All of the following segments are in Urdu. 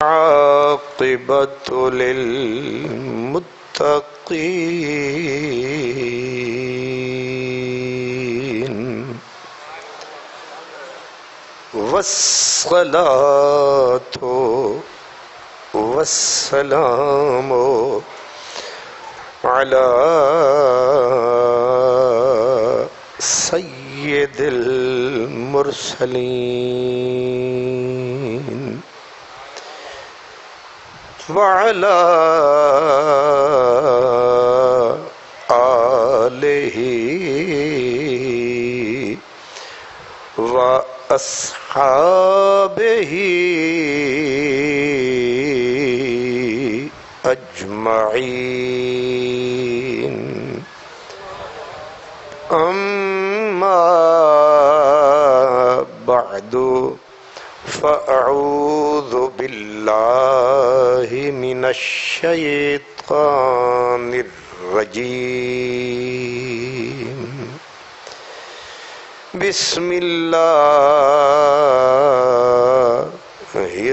عاقبة للمتقين والصلاة والسلام على سيد المرسلين وعلى آله وأصحابه أجمعين أما بعد فأعوذ بالله من الشيطان الرجيم بسم الله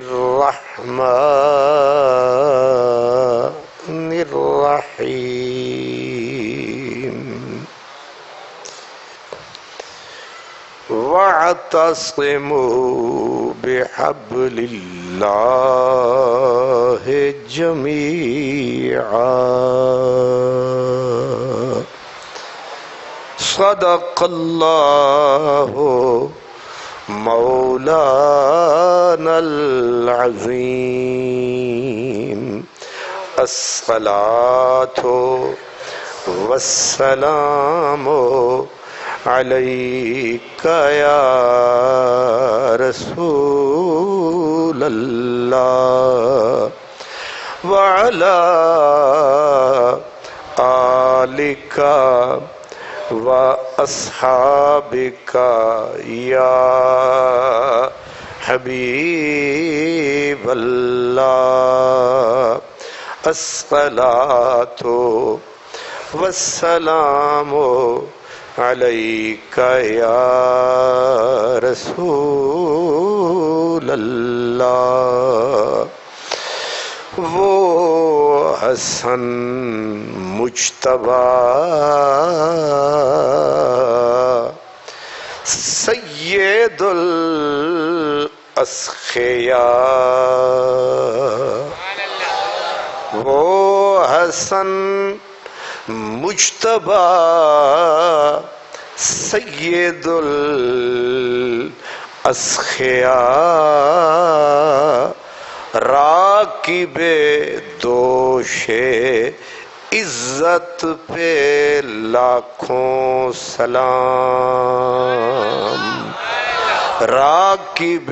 الرحمن الرحيم واعتصموا بحبل الله جميعا صدق الله مولانا العظيم الصلاة والسلام عليك يا رسول الله وعلى آلك وأصحابك يا حبيب الله الصلاة والسلام عليك يا رسول اللہ۔ وہ حسن مجتبی سید الاسخیاء، وہ حسن مجتبی سید الاسخیاء، راکب دوش عزت پہ لاکھوں سلام، راکب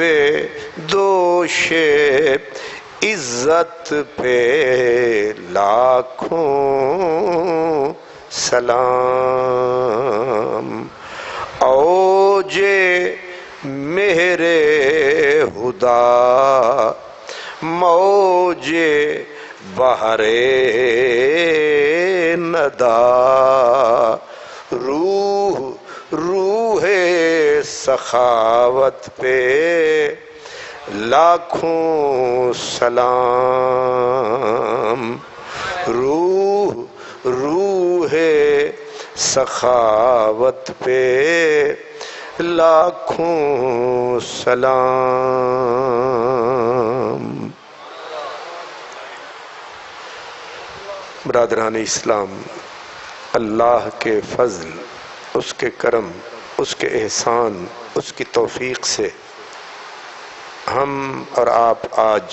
دوش عزت پہ لاکھوں سلام، اوج میرے خدا موج بحر ندا، روح سخاوت پہ لاکھوں سلام، روح سخاوت پہ لاکھوں سلام۔ برادران اسلام، اللہ کے فضل، اس کے کرم، اس کے احسان، اس کی توفیق سے ہم اور آپ آج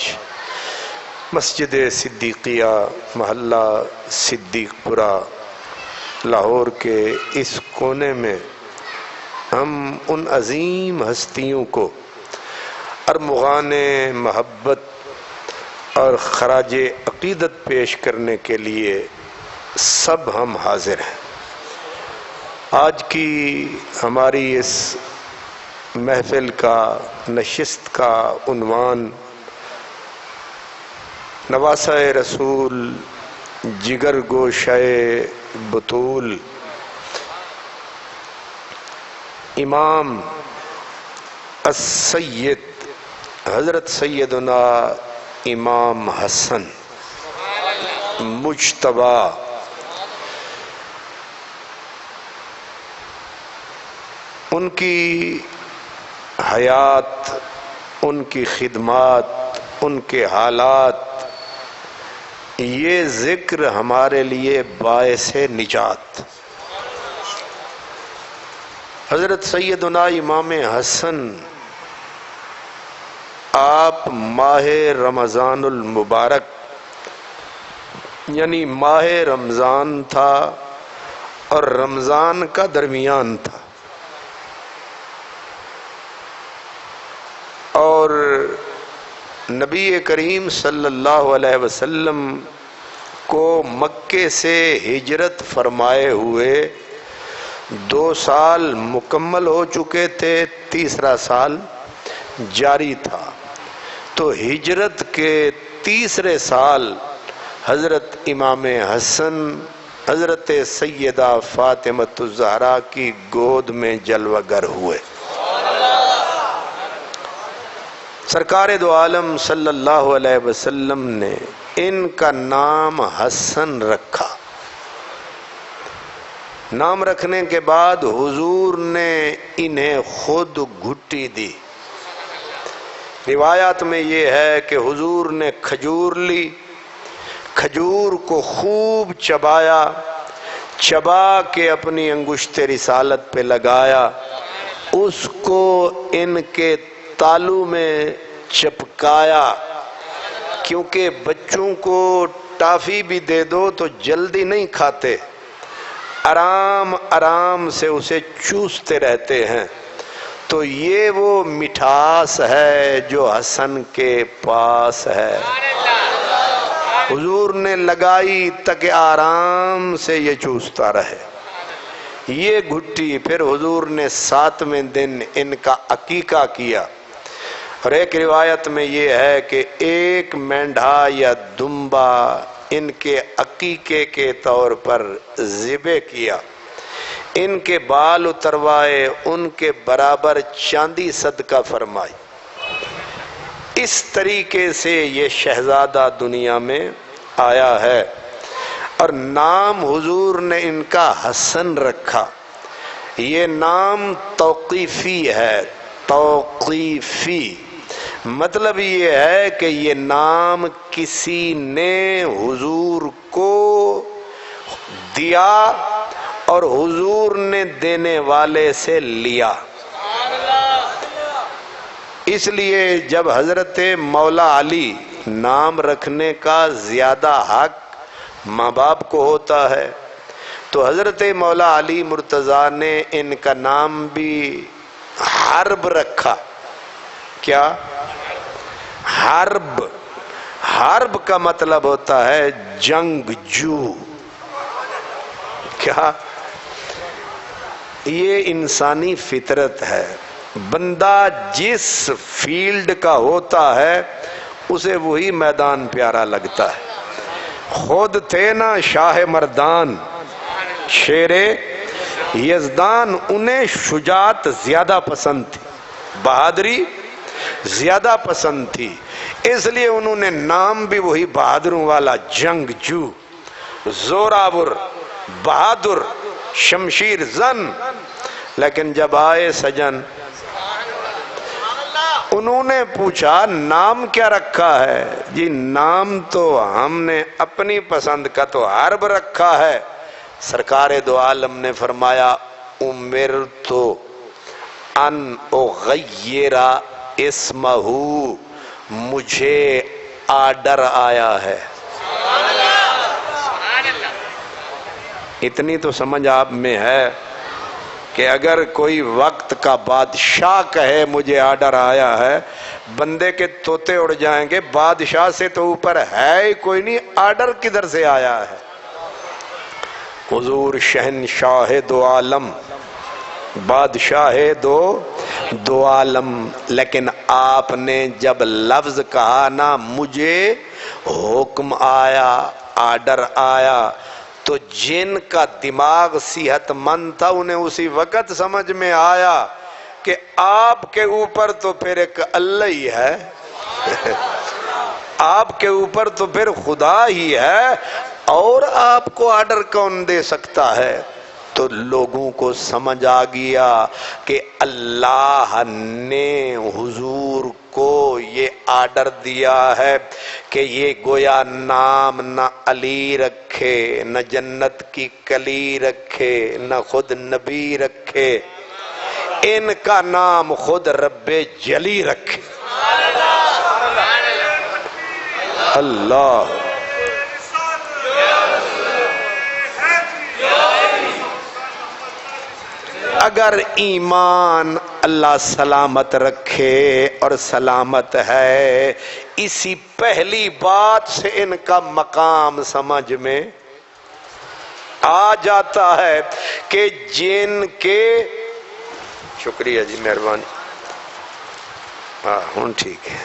مسجد صدیقیہ محلہ صدیق پورہ لاہور کے اس کونے میں ہم ان عظیم ہستیوں کو ارمغان محبت اور خراج عقیدت پیش کرنے کے لیے سب ہم حاضر ہیں۔ آج کی ہماری اس محفل کا، نشست کا عنوان نواسہ رسول جگر گوشہ بطول امام السید حضرت سیدنا امام حسن مجتبی ان کی حیات، ان کی خدمات، ان کے حالات، یہ ذکر ہمارے لیے باعث نجات۔ حضرت سیدنا امام حسن آپ ماہ رمضان المبارک یعنی ماہ رمضان تھا اور رمضان کا درمیان تھا، اور نبی کریم صلی اللہ علیہ وسلم کو مکے سے ہجرت فرمائے ہوئے 2 سال مکمل ہو چکے تھے، تیسرا سال جاری تھا۔ تو ہجرت کے تیسرے سال حضرت امام حسن حضرت سیدہ فاطمۃ الزہرا کی گود میں جلوہ گر ہوئے۔ سرکار دو عالم صلی اللہ علیہ وسلم نے ان کا نام حسن رکھا۔ نام رکھنے کے بعد حضور نے انہیں خود گھٹی دی۔ روایات میں یہ ہے کہ حضور نے کھجور لی، کھجور کو خوب چبایا، چبا کے اپنی انگشت رسالت پہ لگایا، اس کو ان کے تالو میں چپکایا، کیونکہ بچوں کو ٹافی بھی دے دو تو جلدی نہیں کھاتے، آرام آرام سے اسے چوستے رہتے ہیں۔ تو یہ وہ مٹھاس ہے جو حسن کے پاس ہے۔ حضور نے لگائی تاکہ آرام سے یہ چوستا رہے یہ گھٹی۔ پھر حضور نے 7ویں دن ان کا عقیقہ کیا، اور ایک روایت میں یہ ہے کہ ایک مینڈھا یا دمبا ان کے عقیقے کے طور پر ذبح کیا، ان کے بال اتروائے، ان کے برابر چاندی صدقہ فرمائی۔ اس طریقے سے یہ شہزادہ دنیا میں آیا ہے، اور نام حضور نے ان کا حسن رکھا۔ یہ نام توقیفی ہے، توقیفی مطلب یہ ہے کہ یہ نام کسی نے حضور کو دیا اور حضور نے دینے والے سے لیا۔ اس لیے جب حضرت مولا علی نام رکھنے کا زیادہ حق ماں باپ کو ہوتا ہے، تو حضرت مولا علی مرتضیٰ نے ان کا نام بھی حرب رکھا۔ کیا؟ حرب۔ حرب کا مطلب ہوتا ہے جنگجو۔ کیا؟ یہ انسانی فطرت ہے، بندہ جس فیلڈ کا ہوتا ہے اسے وہی میدان پیارا لگتا ہے۔ خود تھے نا شاہ مردان شیر یزدان، انہیں شجاعت زیادہ پسند تھی، بہادری زیادہ پسند تھی، اس لیے انہوں نے نام بھی وہی بہادروں والا، جنگجو، زوراور، بہادر، شمشیر زن۔ لیکن جب آئے سجن، انہوں نے پوچھا نام کیا رکھا ہے؟ جی نام تو ہم نے اپنی پسند کا تو حرب رکھا ہے۔ سرکار دو عالم نے فرمایا امرت ان اغیر اسمہ، مجھے آرڈر آیا ہے۔ اتنی تو سمجھ آپ میں ہے کہ اگر کوئی وقت کا بادشاہ کہے مجھے آرڈر آیا ہے، بندے کے طوطے اڑ جائیں گے، بادشاہ سے تو اوپر ہے ہی کوئی نہیں، آرڈر کدھر سے آیا ہے؟ حضور شہنشاہ دو عالم، بادشاہ دو عالم، لیکن آپ نے جب لفظ کہا نا مجھے حکم آیا، آرڈر آیا، تو جن کا دماغ صحت مند تھا انہیں اسی وقت سمجھ میں آیا کہ آپ کے اوپر تو پھر ایک اللہ ہی ہے، آپ کے اوپر تو پھر خدا ہی ہے، اور آپ کو آرڈر کون دے سکتا ہے؟ تو لوگوں کو سمجھ آ گیا کہ اللہ نے حضور کو یہ آرڈر دیا ہے کہ یہ گویا نام نہ علی رکھے، نہ جنت کی کلی رکھے، نہ خود نبی رکھے، ان کا نام خود رب جلی رکھے۔ اللہ اگر ایمان اللہ سلامت رکھے، اور سلامت ہے، اسی پہلی بات سے ان کا مقام سمجھ میں آ جاتا ہے کہ جن کے، شکریہ جی، مہربانی، ہوں ٹھیک ہے،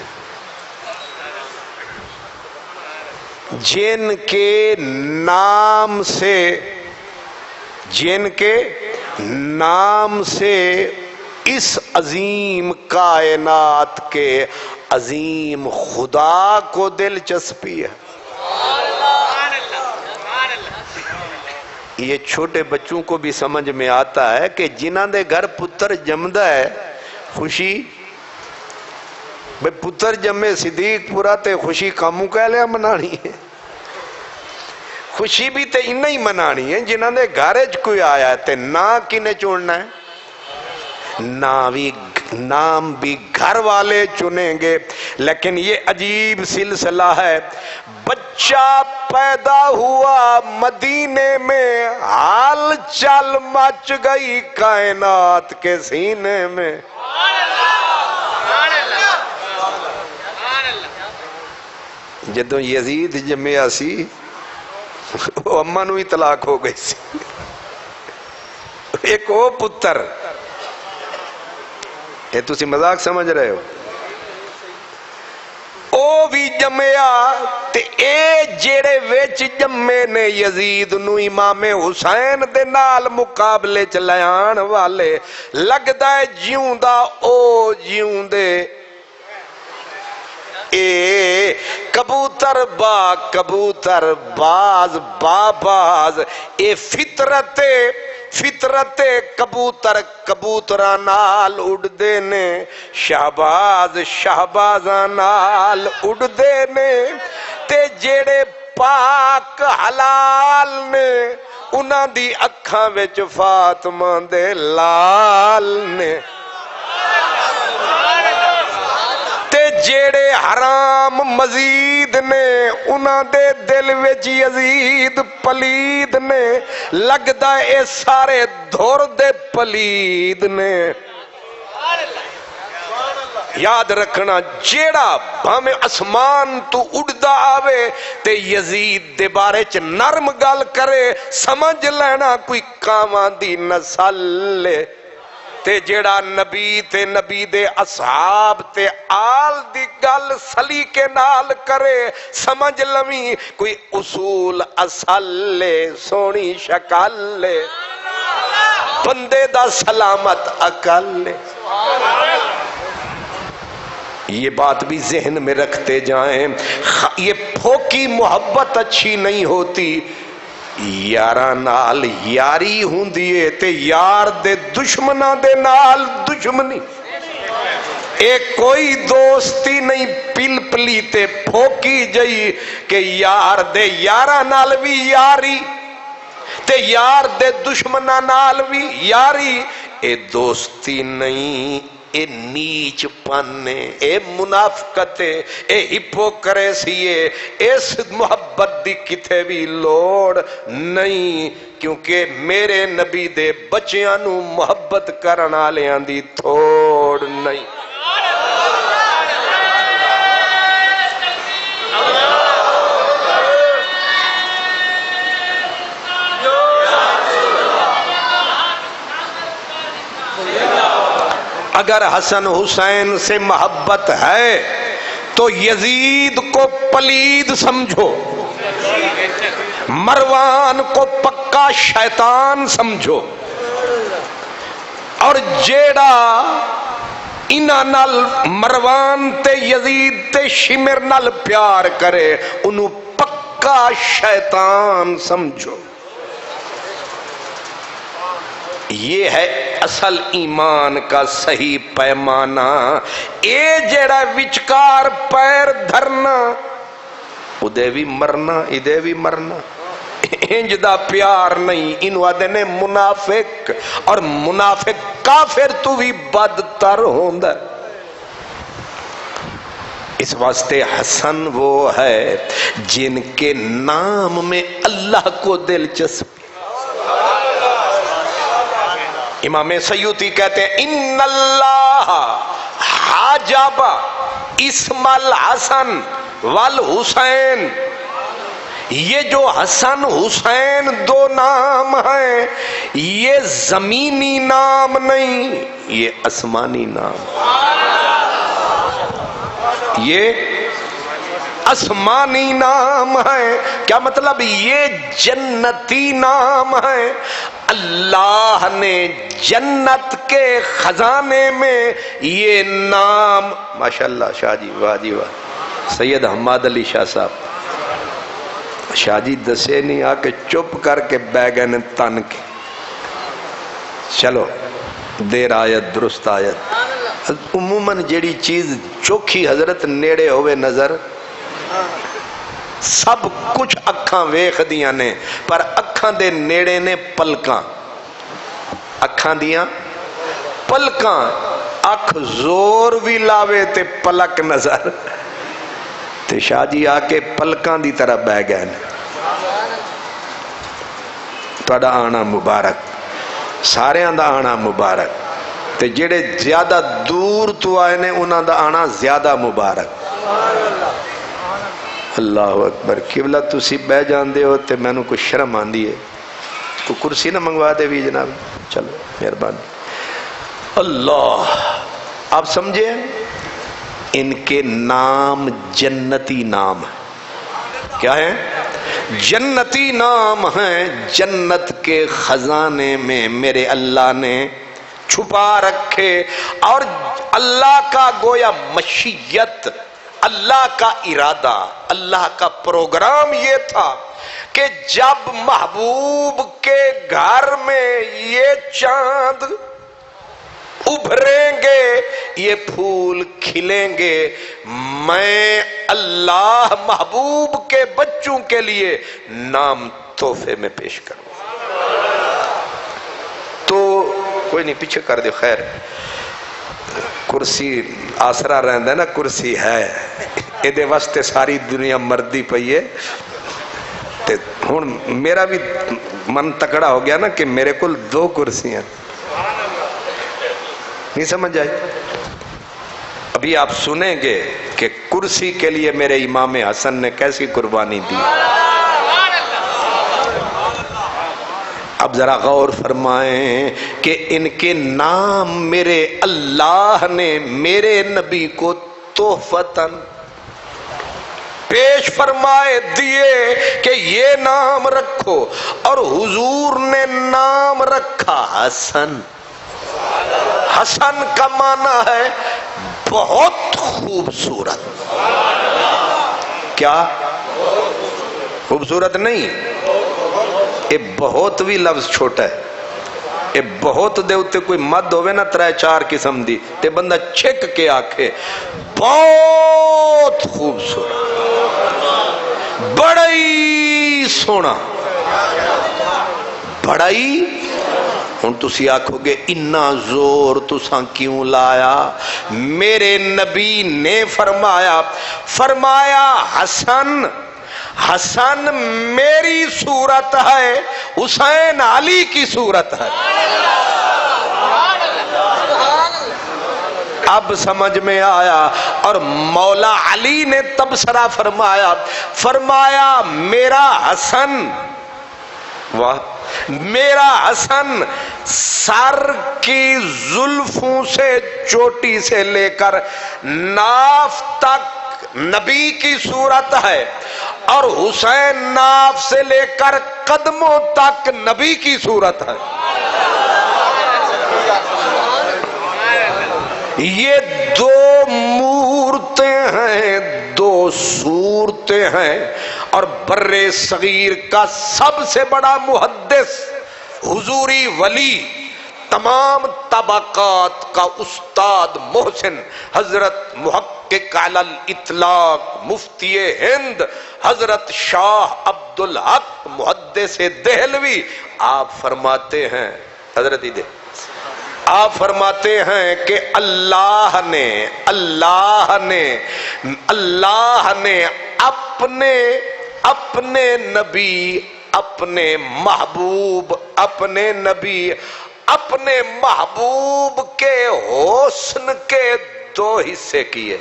جن کے نام سے، جن کے نام سے اس عظیم کائنات کے عظیم خدا کو دلچسپی ہے۔ یہ چھوٹے بچوں کو بھی سمجھ میں آتا ہے کہ جنہاں دے گھر پتر جمدا ہے خوشی، بھئی پتر جمے صدیق پورا تے خوشی کاموں کہہ لیا منانی ہے، خوشی بھی تے انہیں ہی منانی ہے جنہاں دے گھارج کوئی آیا ہے، تے نا کنے چوڑنا ہے، نام بھی گھر والے چنیں گے۔ لیکن یہ عجیب سلسلہ ہے، بچہ پیدا ہوا مدینے میں، حال چل مچ گئی کائنات کے سینے میں۔ جدوں یزید جمعہ سی، وہ اماں نو ہی طلاق ہو گئی سی، ایک وہ پتر، یہ تسی مذاق سمجھ رہے ہو، او بھی جمعہ، تے اے جیڑے ویچ جمعے نے یزید نو امام حسین دے نال مقابلے چلیان والے، لگدا ہے جیوں دا او جیوں دے، اے کبوتر با کبوتر، باز با باز، اے فطرت کبوتر کبوتراں نال اڑ دے نے، شہباز شہبازاں نال اڑ دے نے، تے جیڑے پاک حلال نے انہاں دی اکھاں وچ فاطمہ دے لال نے، جیڑے حرام مزید نے انہاں دے دل وچ یزید پلید نے، لگدا اے سارے دھور دے پلید نے۔ یاد رکھنا، جیڑا بھامے اسمان تو اڑدا آوے تے یزید دے بارے چ نرم گل کرے، سمجھ لینا کوئی کاواں دی نسل لے، تے جیڑا نبی تے نبی دے اصحاب تے آل دی گل سلیقے نال کرے، سمجھ لویں کوئی اصول اصل لے، سونی شکل لے، بندے دا سلامت عقل لے۔ یہ بات بھی ذہن میں رکھتے جائیں، یہ پھوکی محبت اچھی نہیں ہوتی، یاراں نال یاری ہوندی ہے تے یار دے دشمناں دے نال دشمنی، ایک کوئی دوستی نہیں پل پلی تے پھوکی جئی کہ یار دے یاراں نال بھی یاری تے یار دے دشمناں نال بھی یاری، اے دوستی نہیں، اے نیچ پانے، اے منافقت، اے ہپوکریسی، اس محبت دی کتے بھی لوڑ نہیں، کیونکہ میرے نبی دے بچیاں نو محبت کرنا لیاں دی تھوڑ نہیں۔ اگر حسن حسین سے محبت ہے تو یزید کو پلید سمجھو، مروان کو پکا شیطان سمجھو، اور جیڑا انہاں نال مروان تے یزید تے شمر نال پیار کرے انہوں پکا شیطان سمجھو. یہ ہے اصل ایمان کا صحیح پیمانہ. اے جڑا وچکار پیر دھرنا ادے بھی مرنا ادے بھی مرنا، انج دا پیار نہیں. انہوں آدھے نے منافق، اور منافق کافر تو بھی بدتر ہوندہ. اس واسطے حسن وہ ہے جن کے نام میں اللہ کو دلچسپی. امام سیوطی کہتے ہیں ان اللہ حاجب اسم الحسن والحسین. یہ جو حسن حسین دو نام ہیں یہ زمینی نام نہیں، یہ آسمانی نام، یہ آسمانی نام ہے. کیا مطلب؟ یہ جنتی نام ہے. اللہ نے جنت کے خزانے میں یہ نام، ماشاءاللہ شاہ جی، واہ جی واہ، سید حماد علی شاہ صاحب. شاہ جی دسے نہیں آ کے چپ کر کے بہ گئے نے تن کے. چلو دیر آیت درست آیت. عموماً جیڑی چیز چوکھی حضرت نیڑے ہوئے نظر، سب کچھ اکھاں ویکھ دیاں نے، پر اکھاں دے نیڑے نے پلکاں، اکھاں دیاں پلکاں. اکھ زور بھی لاوے تے پلک نظر. تے شاہ جی آ کے پلکاں دی طرح بہ گئے. تہاڈا آنا مبارک، سارے دا آنا مبارک. تے جڑے زیادہ دور تو آئے نے انہاں دا آنا زیادہ مبارک. اللہ اکبر. قبلہ تسی بہ جاندے ہو تے میں نو کچھ شرم آندی ہے. کوئی کرسی نہ منگوا دے بھی جناب. چلو مہربانی. اللہ آپ سمجھے ان کے نام جنتی نام ہیں. کیا ہیں؟ جنتی نام ہیں. جنت کے خزانے میں میرے اللہ نے چھپا رکھے. اور اللہ کا گویا مشیت، اللہ کا ارادہ، اللہ کا پروگرام یہ تھا کہ جب محبوب کے گھر میں یہ چاند ابھریں گے، یہ پھول کھلیں گے، میں اللہ محبوب کے بچوں کے لیے نام تحفے میں پیش کروں. تو کوئی نہیں پیچھے کر دے. خیر کرسی آسرا رہندا ہے نا، کرسی ہے ایدے واسطے ساری دنیا مردی پئی ہے. تے ہن میرا بھی من تکڑا ہو گیا نا کہ میرے کول 2 کرسیاں. نہیں سمجھ آئی؟ ابھی آپ سنیں گے کہ کرسی کے لیے میرے امام حسن نے کیسی قربانی دی. اب ذرا غور فرمائیں کہ ان کے نام میرے اللہ نے میرے نبی کو تحفتاً پیش فرمائے دیے کہ یہ نام رکھو. اور حضور نے نام رکھا حسن. حسن کا معنی ہے بہت خوبصورت. کیا خوبصورت نہیں؟ اے بہت بھی لفظ چھوٹا ہے. اے بہت دے اتے کوئی مد ہوئے نا 3-4 قسم دی تے بندہ چھک کے آکھے بہت خوبصورت، بڑی سونا، بڑی. ہن تسی آکھو گے اتنا زور تساں کیوں لایا؟ میرے نبی نے فرمایا حسن، حسن میری صورت ہے، حسین علی کی صورت ہے. اب سمجھ میں آیا. اور مولا علی نے تبصرہ فرمایا میرا حسن، واہ، میرا حسن سر کی زلفوں سے چوٹی سے لے کر ناف تک نبی کی صورت ہے، اور حسین ناف سے لے کر قدموں تک نبی کی صورت ہے. یہ دو مورتیں ہیں، دو صورتیں ہیں، اور بر صغیر کا سب سے بڑا محدث حضوری ولی، تمام طبقات کا استاد محسن، حضرت محقق علی الاطلاق مفتی ہند حضرت شاہ عبدالحق محدث دہلوی، آپ فرماتے ہیں، حضرت آپ فرماتے ہیں کہ اللہ نے اپنے نبی، اپنے محبوب، اپنے محبوب کے حسن کے دو حصے کیے۔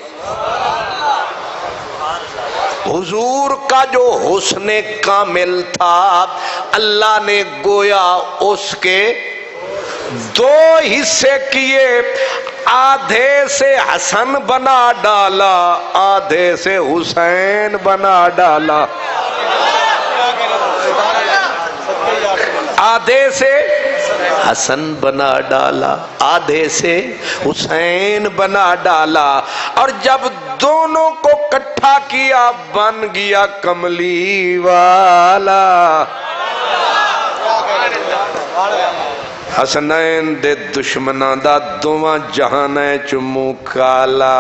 حضور کا جو حسن کامل تھا، اللہ نے گویا اس کے دو حصے کیے، آدھے سے حسن بنا ڈالا، آدھے سے حسین بنا ڈالا، آدھے سے حسن بنا ڈالا، آدھے سے حسین بنا ڈالا، اور جب دونوں کو اکٹھا کیا بن گیا کملی والا۔ حسنین دے دشمناں دا دوواں جہانیں چمو کالا۔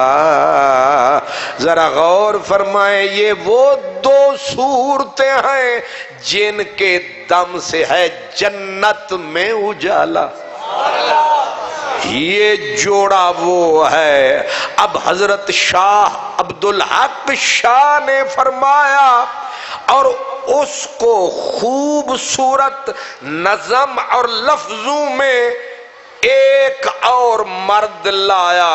ذرا غور فرمائیں، یہ وہ دو صورتیں ہیں جن کے دم سے ہے جنت میں اجالا۔ یہ جوڑا وہ ہے۔ اب حضرت شاہ عبدالحق شاہ نے فرمایا اور اس کو خوبصورت نظم اور لفظوں میں ایک اور مرد لایا،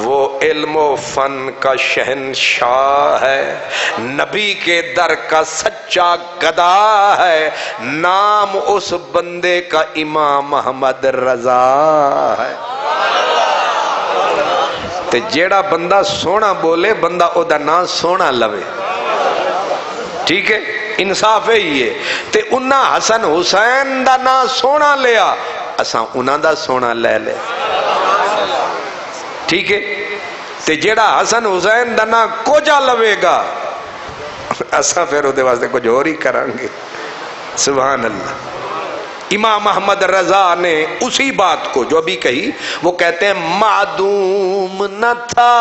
وہ علم و فن کا شہنشاہ ہے، نبی کے در کا سچا گدا ہے، نام اس بندے کا امام محمد رضا ہے۔ تے جیڑا بندہ سونا بولے بندہ او دا نام سونا لوے، ٹھیک ہے، انصاف ہے یہ۔ تے انہاں حسن حسین دا نام سونا لیا، اساں انہاں دا سونا لے لے، ٹھیک ہے۔ تے جیڑا حسن حسین دا نام کوجا لوے گا، اساں پھر او دے واسطے کچھ اور ہی کریں گے۔ سبحان اللہ۔ امام محمد رضا نے اسی بات کو جو ابھی کہی، وہ کہتے ہیں معدوم نہ تھا،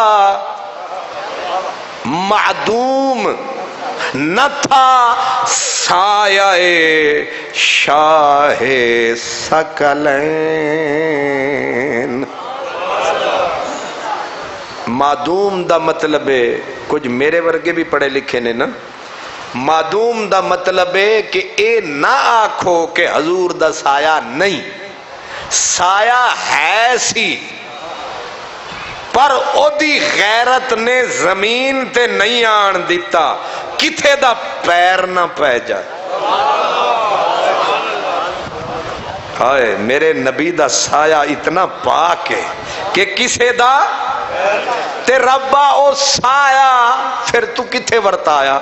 معدوم نہ تھا سایہ شاہ ثقلین۔ معدوم دا مطلب ہے، کچھ میرے ورگے بھی پڑھے لکھے نے نا، معدوم دا مطلب ہے کہ اے نہ آکھو کہ حضور دا سایہ نہیں، سایہ ہے سی، پر او دی غیرت نے زمین تے نہیں آن دیتا، کتھے دا پیر نہ پہ جائے۔ ہائے میرے نبی دا سایہ اتنا پاک ہے کہ کسے دا تے ربا او سایہ پھر تو کتھے ورتایا۔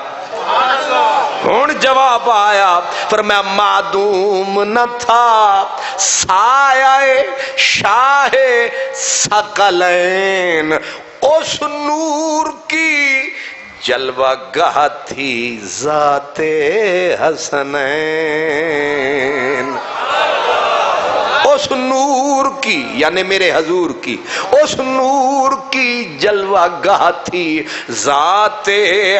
ہون جواب آیا، فرمایا معدوم نہ تھا سایہ شاہ ثقلین، اس نور کی جلوہ گاہ تھی ذات حسنین، اس نور کی یعنی میرے حضور کی، اس نور کی جلوہ گاہ تھی ذات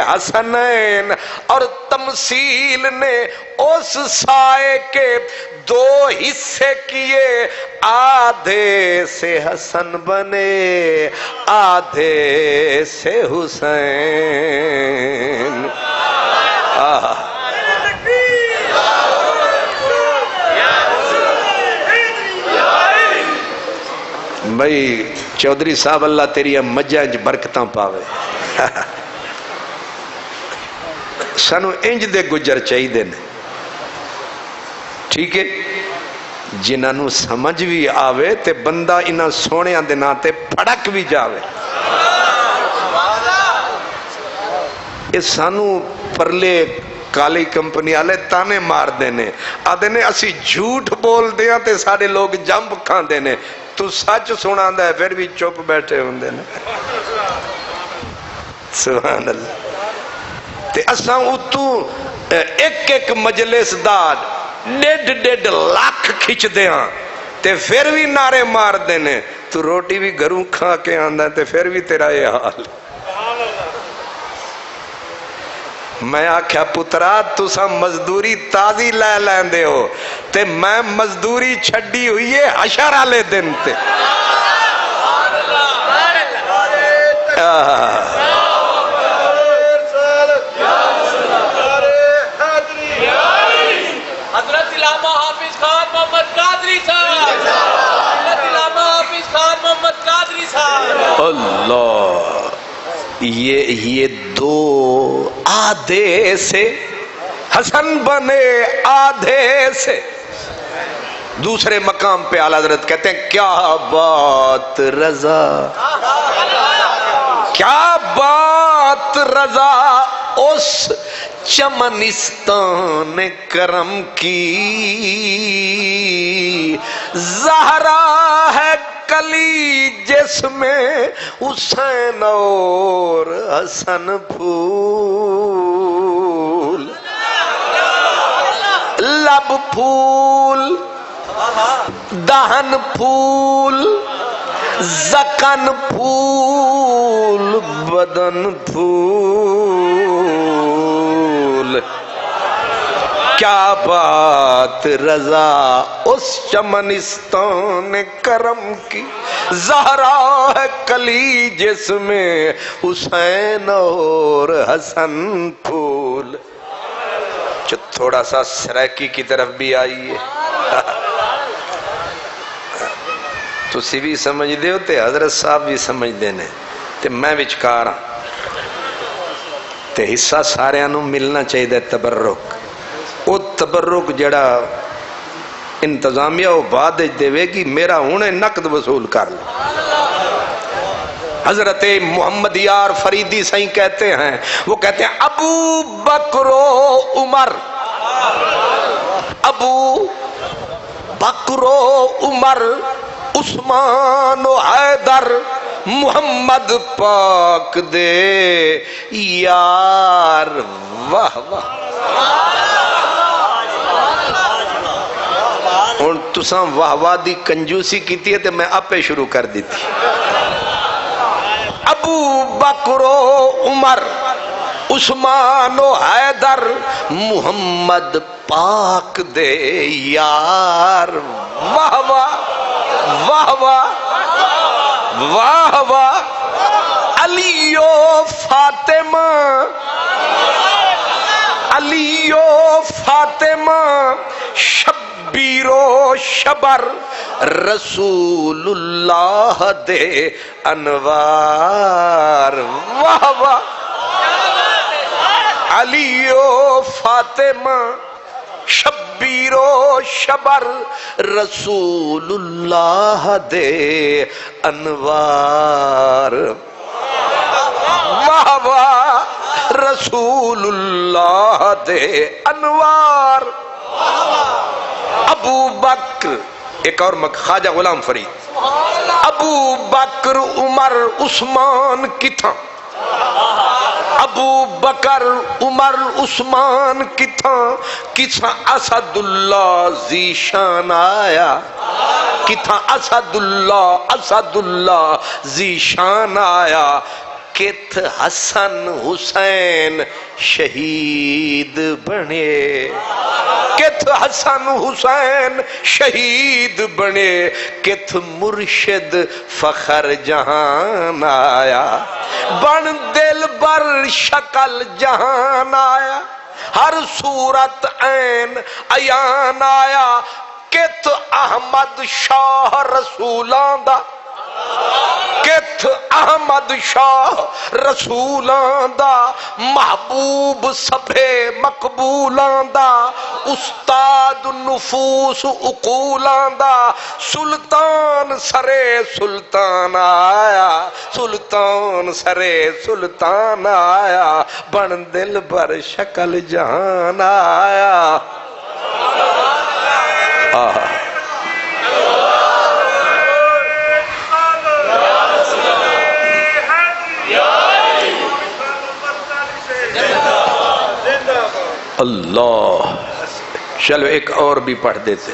حسنین، اور تمثیل نے اس سائے کے دو حصے کیے، آدھے سے حسن بنے آدھے سے حسین۔ بھائی چودھری صاحب اللہ تیری مجھا برکتاں پاوے، سانو انج دے گجر چاہی دے نے، ٹھیک ہے، جنہاں نو سمجھ بھی آوے تے بندہ انہاں سونیاں دے ناتے پھڑک بھی جاوے۔ اس سانو پرلے کالی کمپنی آلے تانے مار دینے، آدھے نے اسی جھوٹ بول دیاں تے سارے لوگ جنب کھان دینے، تو سچ سنا ہے پھر بھی چپ بیٹھے ہوں نے سبحان اللہ تے اساں اتو ایک ایک مجلس دا 1.5 لاکھ کھچ دیاں تے پھر بھی نعرے مار دینے تو روٹی بھی گھروں کھا کے آندا تے پھر بھی تیرا یہ حال میں آکھیا پترا تسا مزدوری تازی لے لیندے ہو تے میں مزدوری چھڈی ہوئی ہے حشر والے دن تے حضرت علامہ حافظ خان محمد قادری صاحب حضرت علامہ حافظ خان محمد قادری صاحب اللہ یہ دو آدھے سے حسن بنے آدھے سے دوسرے مقام پہ اعلیٰ حضرت کہتے ہیں کیا بات رضا کیا بات رضا اس چمنستان کرم کی زہرا ہے کلی جس میں حسین اور حسن پھول لب پھول دہن پھول زکن پھول بدن پھول کیا بات رضا اس چمنستان کرم کی زہرا ہے کلی جس میں حسین اور حسن پھول تھوڑا سا سرائکی کی طرف بھی آئیے تو سی بھی سمجھ دے ہوتے حضرت صاحب بھی سمجھ دینے تے میں وچکارا تے حصہ سارے انہوں ملنا چاہیے دے تبرک او تبرک جڑا انتظامیہ و بعد دے وے گی میرا انہیں نقد وصول کر لو حضرت محمد یار فریدی سائیں کہتے ہیں وہ کہتے ہیں ابو بکر و عمر ابو بکر و عمر عثمان و حیدر محمد پاک دے یار واہ واہ اور تساں واہ واہ دی کنجوسی کیتی ہے تے میں اپے شروع کر دیتی ابو بکر و عمر عثمان و حیدر محمد پاک دے یار واہ واہ واہ واہ واہ واہ علی و فاطمہ علی و فاطمہ شبیر و شبر رسول اللہ دے انوار واہ واہ علی و فاطمہ شبیر و شبر رسول اللہ دے انوار واہ واہ رسول اللہ دے انوار ابو بکر ایک اور خواجہ غلام فرید ابو بکر عمر عثمان کتھاں ابو بکر عمر عثمان کتھاں اسد اللہ ذیشان آیا کتھاں اسد اللہ ذیشان آیا کت حسن حسین شہید بنے کت حسن حسین شہید بنے کت مرشد فخر جہان آیا بن دل بر شکل جہان آیا ہر صورت عین عیان آیا کت احمد شاہ رسولان دا کت احمد شاہ رسولان دا محبوب سبھے مقبولان دا استاد نفوس عقولان دا سلطان سرے سلطان آیا سلطان سرے سلطان آیا بن دل بر شکل جہان آیا اللہ، چلو ایک اور بھی پڑھ دیتے۔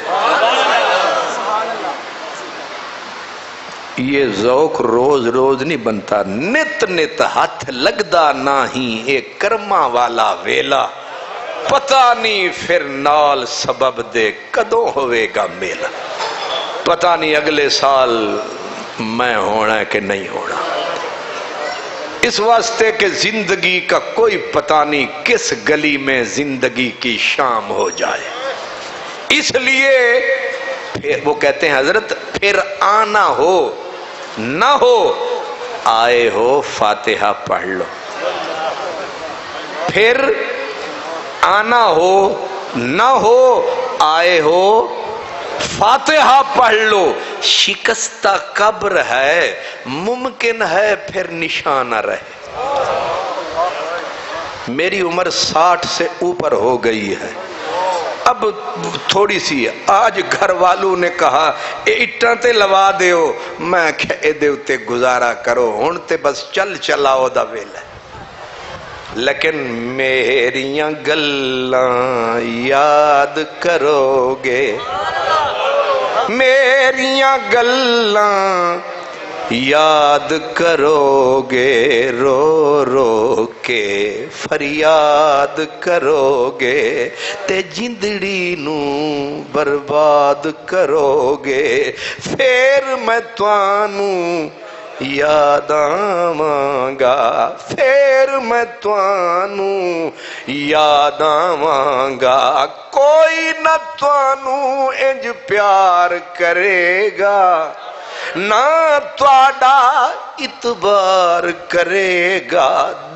یہ ذوق روز روز نہیں بنتا، نت نت ہاتھ لگدا نہیں ایک کرما والا ویلا، پتہ نہیں پھر نال سبب دے کدوں ہوئے گا میلہ، پتہ نہیں اگلے سال میں ہونا ہے کہ نہیں ہونا، اس واسطے کہ زندگی کا کوئی پتہ نہیں کس گلی میں زندگی کی شام ہو جائے، اس لیے پھر وہ کہتے ہیں حضرت پھر آنا ہو نہ ہو آئے ہو فاتحہ پڑھ لو، پھر آنا ہو نہ ہو آئے ہو فاتحہ پڑھ لو، شکستہ قبر ہے ممکن ہے پھر نشانہ رہے۔ میری عمر 60 سے اوپر ہو گئی ہے، اب تھوڑی سی آج گھر والوں نے کہا اٹھاں تے لوا دیو، میں کہے دیو تے گزارا کرو ہن تے بس چل چلاؤ دا ویلا، لیکن میریاں گلاں یاد کرو گے، میریاں گلاں یاد کرو گے، رو رو کے فریاد کرو گے تے جندڑی نو برباد کرو گے، پھر میں توانوں یاد آواں گا، پھر میں توانوں یاد آواں گا، کوئی نہ توانوں انج پیار کرے گا، نہ تواڈا اتبار کرے گا،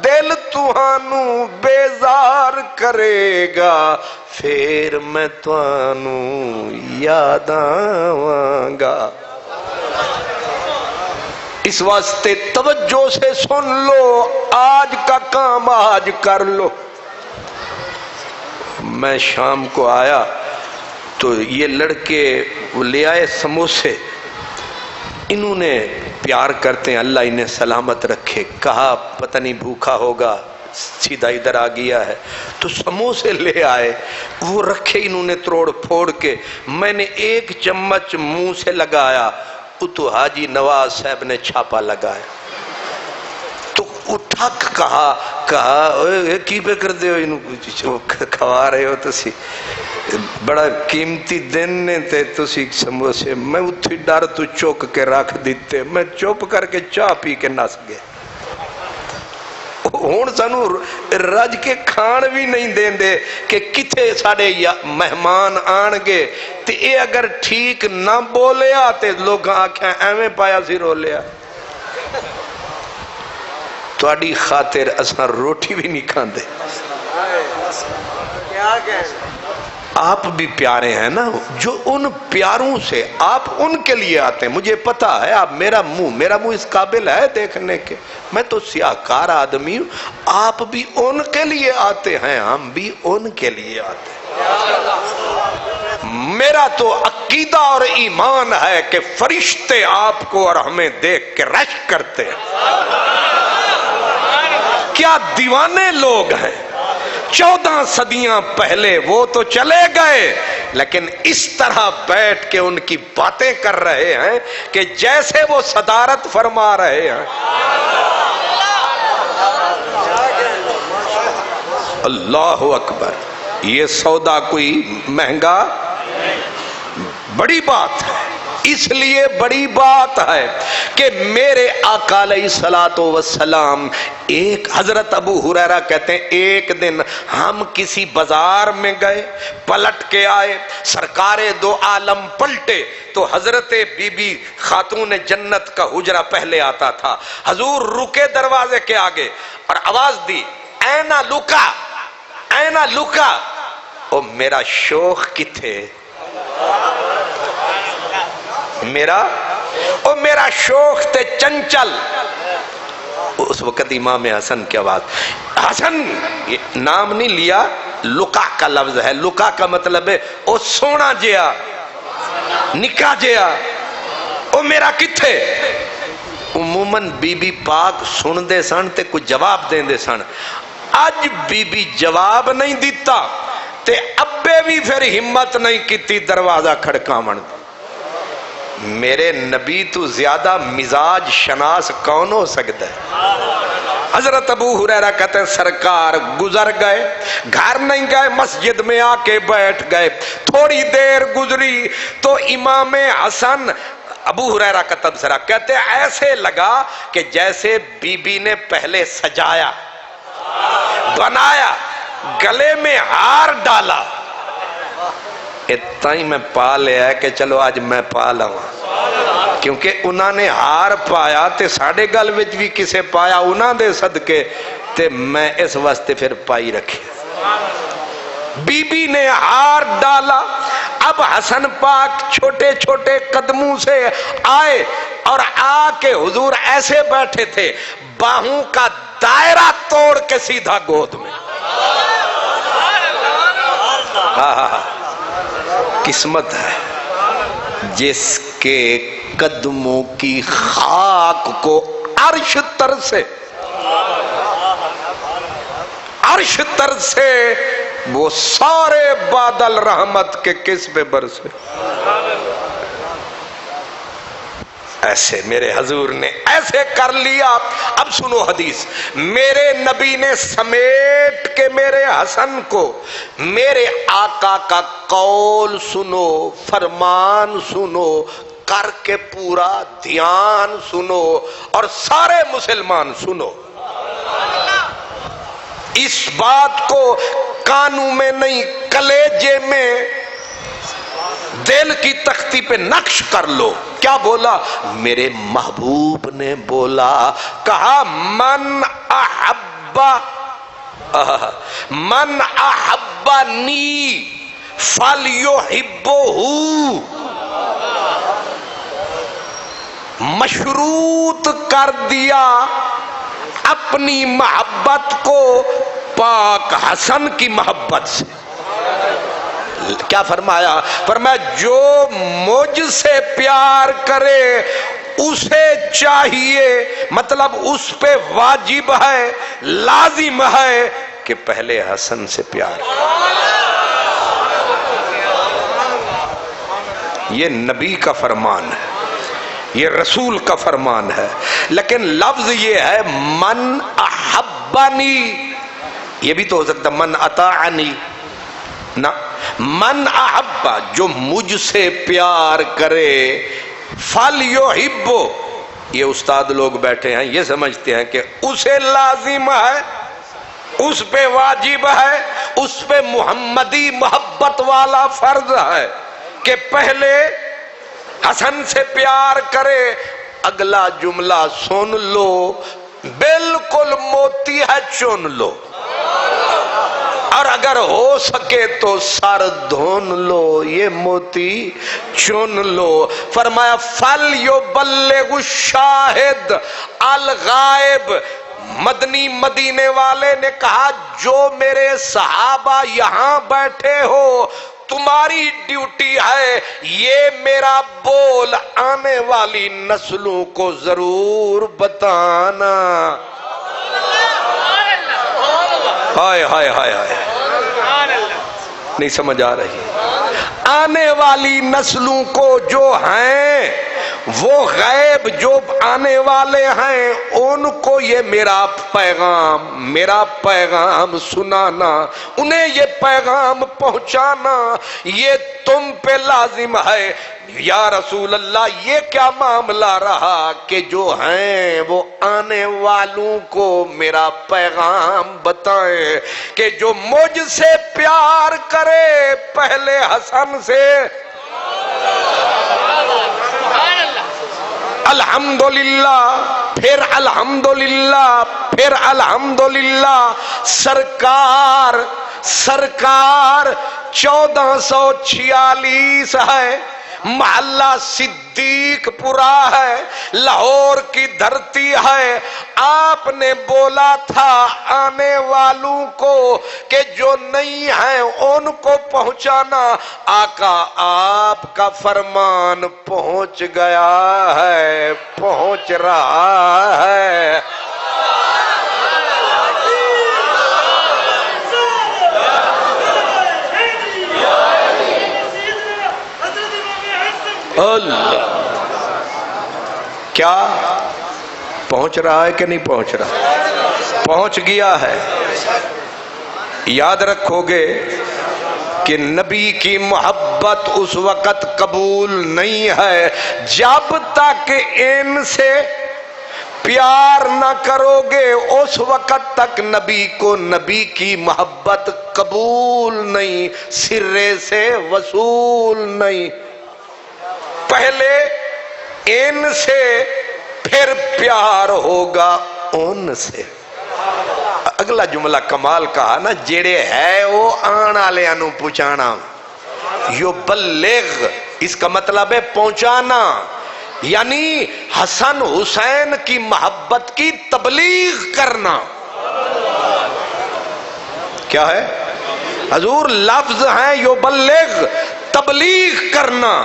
دل توانوں بیزار کرے گا، پھر میں توانوں یاد آواں گا۔ اس واسطے توجہ سے سن لو، آج کا کام آج کر لو۔ میں شام کو آیا تو یہ لڑکے لے آئے سموسے، انہوں نے پیار کرتے ہیں اللہ انہیں سلامت رکھے، کہا پتہ نہیں بھوکا ہوگا سیدھا ادھر آ گیا ہے، تو سموسے لے آئے، وہ رکھے انہوں نے توڑ پھوڑ کے، میں نے ایک چمچ منہ سے لگایا، تو حاجی نواز صاحب نے چھاپا لگایا، تو اٹھا کہا کی پہ کر دے ہو، کھوا رہے ہو تسی، بڑا قیمتی دن نے تے تسی سموسے، میں اتھی ڈر تو چوک کے رکھ دیتے، میں چوپ کر کے چاہ پی کے نس گئے، ہون سانو رج کے کھان بھی نہیں دیں دے کہ کتھے ساڑے مہمان آن گے، تے اے اگر ٹھیک نہ بولیا تے لوگ آکھیں ایویں پایا سی رو لیا، تواڈی خاطر اساں روٹی بھی نہیں کھاندے۔ آپ بھی پیارے ہیں نا، جو ان پیاروں سے آپ ان کے لیے آتے ہیں، مجھے پتا ہے آپ میرا منہ اس قابل ہے دیکھنے کے، میں تو سیاہکار آدمی ہوں، آپ بھی ان کے لیے آتے ہیں، ہم بھی ان کے لیے آتے ہیں۔ میرا تو عقیدہ اور ایمان ہے کہ فرشتے آپ کو اور ہمیں دیکھ کے رشک کرتے ہیں، کیا دیوانے لوگ ہیں، 14 صدیاں پہلے وہ تو چلے گئے، لیکن اس طرح بیٹھ کے ان کی باتیں کر رہے ہیں کہ جیسے وہ صدارت فرما رہے ہیں۔ اللہ اکبر، یہ سودا کوئی مہنگا، بڑی بات ہے، اس لیے بڑی بات ہے کہ میرے آقا علیہ الصلوۃ والسلام، ایک حضرت ابو ہریرہ کہتے ہیں ایک دن ہم کسی بازار میں گئے، پلٹ کے آئے، سرکار دو عالم پلٹے تو حضرت بی بی خاتون جنت کا حجرہ پہلے آتا تھا، حضور رکے دروازے کے آگے اور آواز دی اینا لکا، اینا لکا، او میرا شوخ کتھے، میرا شوخ تے چنچل۔ اس وقت امام حسن کی آواز، حسن نام نہیں لیا، لکا کا لفظ ہے، لکا کا مطلب ہے او سونا جیا، نکا جیا، او میرا کتھے۔ عموماً بی بی پاک سن دے سن تے کچھ جواب دیں دے سن، اج بی بی جواب نہیں دیتا تے ابے بھی پھر ہمت نہیں کیتی دروازہ کھڑکاون دی۔ میرے نبی تو زیادہ مزاج شناس کون ہو سکتا ہے؟ حضرت ابو ہریرہ کہتے ہیں سرکار گزر گئے، گھر نہیں گئے، مسجد میں آ کے بیٹھ گئے۔ تھوڑی دیر گزری تو امام حسن، ابو ہریرہ کا تبصرہ کہتے ہیں ایسے لگا کہ جیسے بی بی نے پہلے سجایا، بنایا، گلے میں ہار ڈالا، اتنا ہی میں پا لیا ہے کہ چلو آج میں پا لوں، کیونکہ انہوں نے ہار پایا تے ساڑھے گل وچ بھی کسے پایا انہوں دے صدقے، تے میں اس واسطے پھر پائی رکھی۔ بی بی نے ہار ڈالا، اب حسن پاک چھوٹے چھوٹے قدموں سے آئے اور آ کے حضور ایسے بیٹھے تھے، باہوں کا دائرہ توڑ کے سیدھا گود میں۔ قسمت ہے جس کے قدموں کی خاک کو عرش ترسے، عرش ترسے، وہ سارے بادل رحمت کے کس پہ برسے۔ ایسے میرے حضور نے ایسے کر لیا۔ اب سنو حدیث، میرے نبی نے سمیٹ کے میرے حسن کو میرے آقا کا قول سنو، فرمان سنو، کر کے پورا دھیان سنو، اور سارے مسلمان سنو، اس بات کو کانوں میں نہیں کلیجے میں دل کی تختی پہ نقش کر لو۔ کیا بولا؟ میرے محبوب نے بولا، کہا من احبنی فلیحبہ، مشروط کر دیا اپنی محبت کو پاک حسن کی محبت سے۔ کیا فرمایا؟ فرمایا جو مجھ سے پیار کرے اسے چاہیے، مطلب اس پہ واجب ہے، لازم ہے کہ پہلے حسن سے پیار کرے۔ یہ نبی کا فرمان ہے، یہ رسول کا فرمان ہے، لیکن لفظ یہ ہے من احبنی، یہ بھی تو ہو سکتا من اطاعنی، نہ من احبا جو مجھ سے پیار کرے، فلیحب، یہ استاد لوگ بیٹھے ہیں یہ سمجھتے ہیں کہ اسے لازم ہے، اس پہ واجب ہے، اس پہ محمدی محبت والا فرض ہے کہ پہلے حسن سے پیار کرے۔ اگلا جملہ سن لو، بالکل موتی ہے، چن لو، اور اگر ہو سکے تو سر دھون لو، یہ موتی چن لو۔ فرمایا فَلْيُبَلِّغُ الشَّاهِدُ الْغَائِبُ، مدنی مدینے والے نے کہا جو میرے صحابہ یہاں بیٹھے ہو تمہاری ڈیوٹی ہے یہ میرا بول آنے والی نسلوں کو ضرور بتانا۔ ہائے ہائے ہائے ہائے، نہیں سمجھ آ رہی؟ آنے والی نسلوں کو جو ہیں وہ غیب جو آنے والے ہیں ان کو یہ میرا پیغام سنانا، انہیں یہ پیغام پہنچانا، یہ تم پہ لازم ہے۔ یا رسول اللہ یہ کیا معاملہ رہا کہ جو ہیں وہ آنے والوں کو میرا پیغام بتائیں کہ جو مجھ سے پیار کرے پہلے حسن سے الحمدللہ، پھر الحمدللہ، پھر الحمدللہ۔ سرکار 1446 ہے، محلہ صدیق پورا ہے، لاہور کی دھرتی ہے۔ آپ نے بولا تھا آنے والوں کو کہ جو نہیں ہیں ان کو پہنچانا۔ آقا آپ کا فرمان پہنچ گیا ہے، پہنچ رہا ہے۔ اللہ کیا پہنچ رہا ہے کہ نہیں پہنچ رہا؟ پہنچ گیا ہے۔ یاد رکھو گے کہ نبی کی محبت اس وقت قبول نہیں ہے جب تک ان سے پیار نہ کرو گے، اس وقت تک نبی کو نبی کی محبت قبول نہیں، سرے سے وصول نہیں۔ پہلے ان سے پھر پیار ہوگا ان سے۔ اگلا جملہ کمال کہا نا، جڑے ہے وہ آن آلیاں نو پہنچانا، یبلغ اس کا مطلب ہے پہنچانا، یعنی حسن حسین کی محبت کی تبلیغ کرنا۔ کیا ہے حضور؟ لفظ ہیں یبلغ، تبلیغ کرنا۔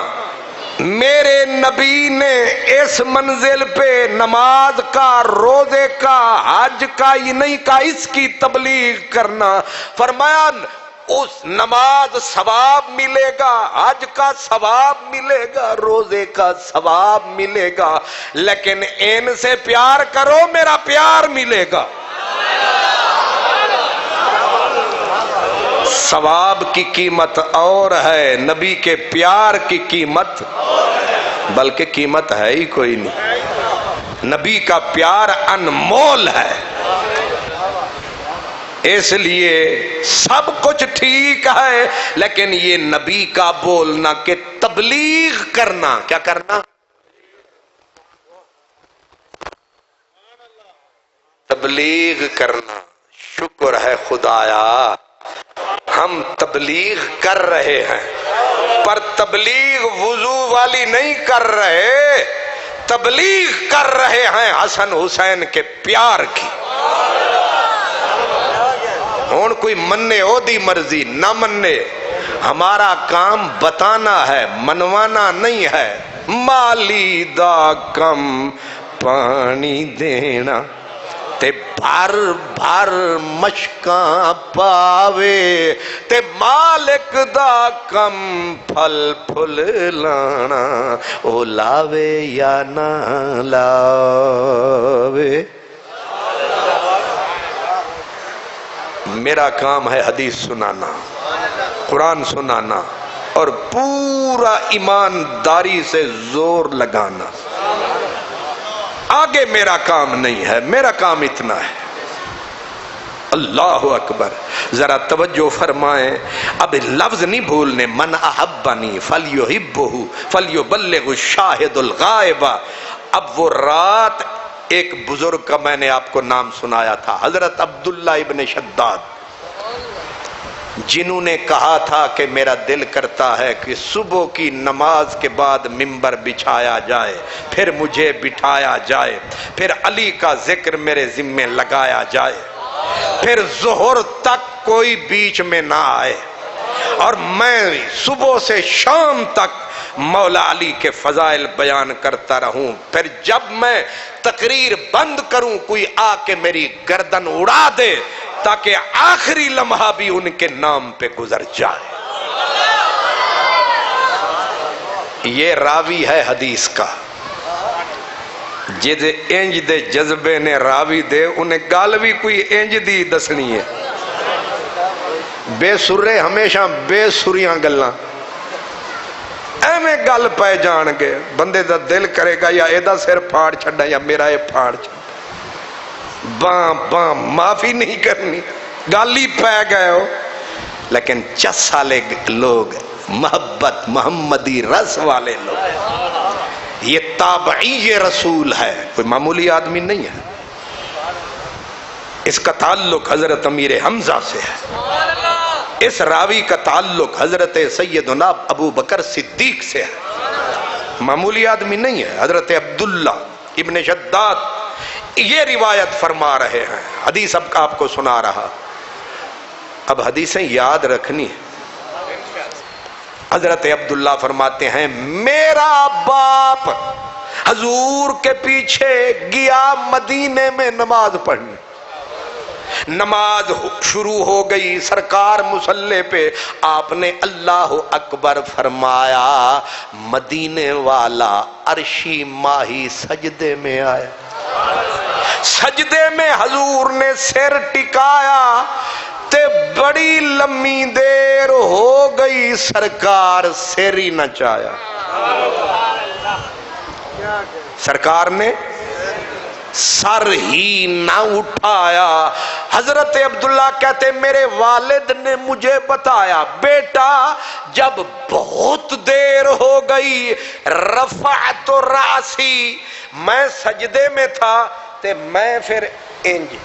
میرے نبی نے اس منزل پہ نماز کا، روزے کا، حج کا یہ نہیں کہا، اس کی تبلیغ کرنا۔ فرمایا اس نماز ثواب ملے گا، حج کا ثواب ملے گا، روزے کا ثواب ملے گا، لیکن ان سے پیار کرو میرا پیار ملے گا۔ ثواب کی قیمت اور ہے، نبی کے پیار کی قیمت بلکہ قیمت ہے ہی کوئی نہیں۔ نبی کا پیار انمول ہے، اس لیے سب کچھ ٹھیک ہے، لیکن یہ نبی کا بولنا کہ تبلیغ کرنا، کیا کرنا؟ تبلیغ کرنا۔ شکر ہے خدایا ہم تبلیغ کر رہے ہیں، پر تبلیغ وضو والی نہیں کر رہے، تبلیغ کر رہے ہیں حسن حسین کے پیار کی۔ ہون کوئی مننے او دی مرضی نہ مننے، ہمارا کام بتانا ہے، منوانا نہیں ہے۔ مالی دا کم پانی دینا تے بھر بھر مشکاں پاوے، تے مالک دا کم پھل پھل لانا، او لاوے یا نہ لاوے۔ میرا کام ہے حدیث سنانا، قرآن سنانا اور پورا ایمانداری سے زور لگانا۔ آگے میرا کام نہیں ہے، میرا کام اتنا ہے۔ اللہ اکبر، ذرا توجہ فرمائیں، اب لفظ نہیں بھولنے، من احبنی فلیحبہ فلیبلغ الشاہد الغائب۔ اب وہ رات ایک بزرگ کا میں نے آپ کو نام سنایا تھا، حضرت عبداللہ ابن شداد، جنہوں نے کہا تھا کہ میرا دل کرتا ہے کہ صبح کی نماز کے بعد ممبر بچھایا جائے، پھر مجھے بٹھایا جائے، پھر علی کا ذکر میرے ذمے لگایا جائے، پھر ظہر تک کوئی بیچ میں نہ آئے، اور میں صبح سے شام تک مولا علی کے فضائل بیان کرتا رہوں، پھر جب میں تقریر بند کروں کوئی آ کے میری گردن اڑا دے تاکہ آخری لمحہ بھی ان کے نام پہ گزر جائے۔ یہ راوی ہے حدیث کا، جدے انج دے جذبے نے راوی دے انہیں گال بھی کوئی انج دی دسنی ہے۔ بے سرے ہمیشہ بے سریاں گلاں ایویں گل پہ جان گے، بندے دا دل کرے گا یا ایدہ سر پھاڑ چھڑا یا میرا یہ پھاڑ چھڑا، باں باں معافی نہیں کرنی، گالی پہ گئے ہو۔ لیکن چس سالے لوگ، محبت محمدی رس والے لوگ، یہ تابعی رسول ہے، کوئی معمولی آدمی نہیں ہے۔ اس کا تعلق حضرت امیر حمزہ سے ہے، اس راوی کا تعلق حضرت سیدنا ابو بکر صدیق سے ہے، معمولی آدمی نہیں ہے۔ حضرت عبداللہ ابن شداد یہ روایت فرما رہے ہیں، حدیث اب آپ کو سنا رہا۔ اب حدیثیں یاد رکھنی ہے۔ حضرت عبداللہ فرماتے ہیں میرا باپ حضور کے پیچھے گیا مدینے میں نماز پڑھنے، نماز شروع ہو گئی، سرکار مصلی پہ، آپ نے اللہ اکبر فرمایا، مدینے والا عرشی ماہی سجدے میں آیا، سجدے میں حضور نے سر ٹکایا تے بڑی لمبی دیر ہو گئی، سرکار سر ہی نہ چایا، سرکار نے سر ہی نہ اٹھایا۔ حضرت عبداللہ کہتے میرے والد نے مجھے بتایا، بیٹا جب بہت دیر ہو گئی، رفعت راسی، میں سجدے میں تھا تے میں پھر انج،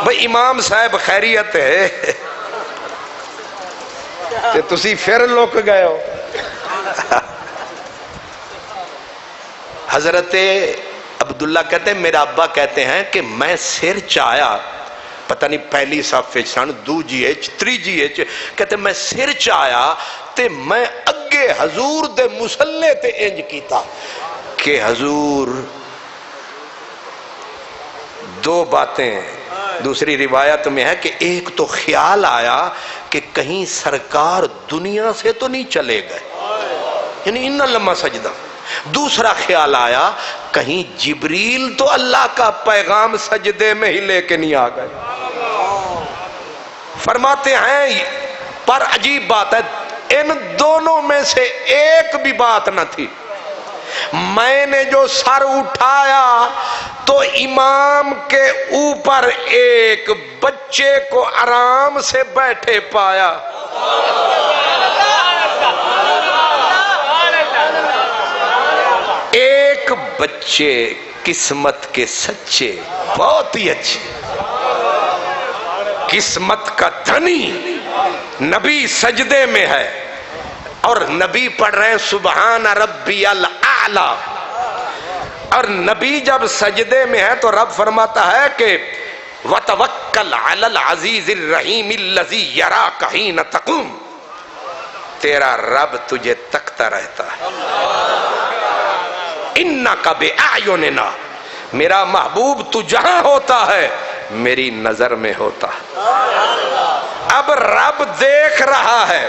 بھئی امام صاحب خیریت ہے تے تسی پھر لک گئے ہو۔ حضرت عبداللہ کہتے ہیں میرا ابا کہتے ہیں کہ میں سر چایا، پتہ نہیں پہلی صف سن، دوجی ایچ، تریجی ایچ، کہتے میں سر چایا تے میں اگے حضور دے مصلے تے انج کیتا کہ حضور، دو باتیں دوسری روایت میں ہے کہ ایک تو خیال آیا کہ کہیں سرکار دنیا سے تو نہیں چلے گئے، یعنی اتنا لمبا سجدہ۔ دوسرا خیال آیا کہیں جبریل تو اللہ کا پیغام سجدے میں ہی لے کے نہیں آ گئے۔ فرماتے ہیں پر عجیب بات ہے، ان دونوں میں سے ایک بھی بات نہ تھی۔ میں نے جو سر اٹھایا تو امام کے اوپر ایک بچے کو آرام سے بیٹھے پایا۔ ایک بچے قسمت کے سچے، بہت ہی اچھے، قسمت کا دھنی، نبی سجدے میں ہے اور نبی پڑھ رہے ہیں سبحان ربی الاعلی، اور نبی جب سجدے میں ہے تو رب فرماتا ہے کہ وَتَوَكَّلْ عَلَى الْعَزِيزِ الرَّحِيمِ الَّذِي يَرَاكَ حِينَ تَقُومُ، تیرا رب تجھے تکتا رہتا ہے۔ اِنَّكَ بِأَعْيُنِنَا، میرا محبوب تو جہاں ہوتا ہے میری نظر میں ہوتا ہے۔ اب رب دیکھ رہا ہے،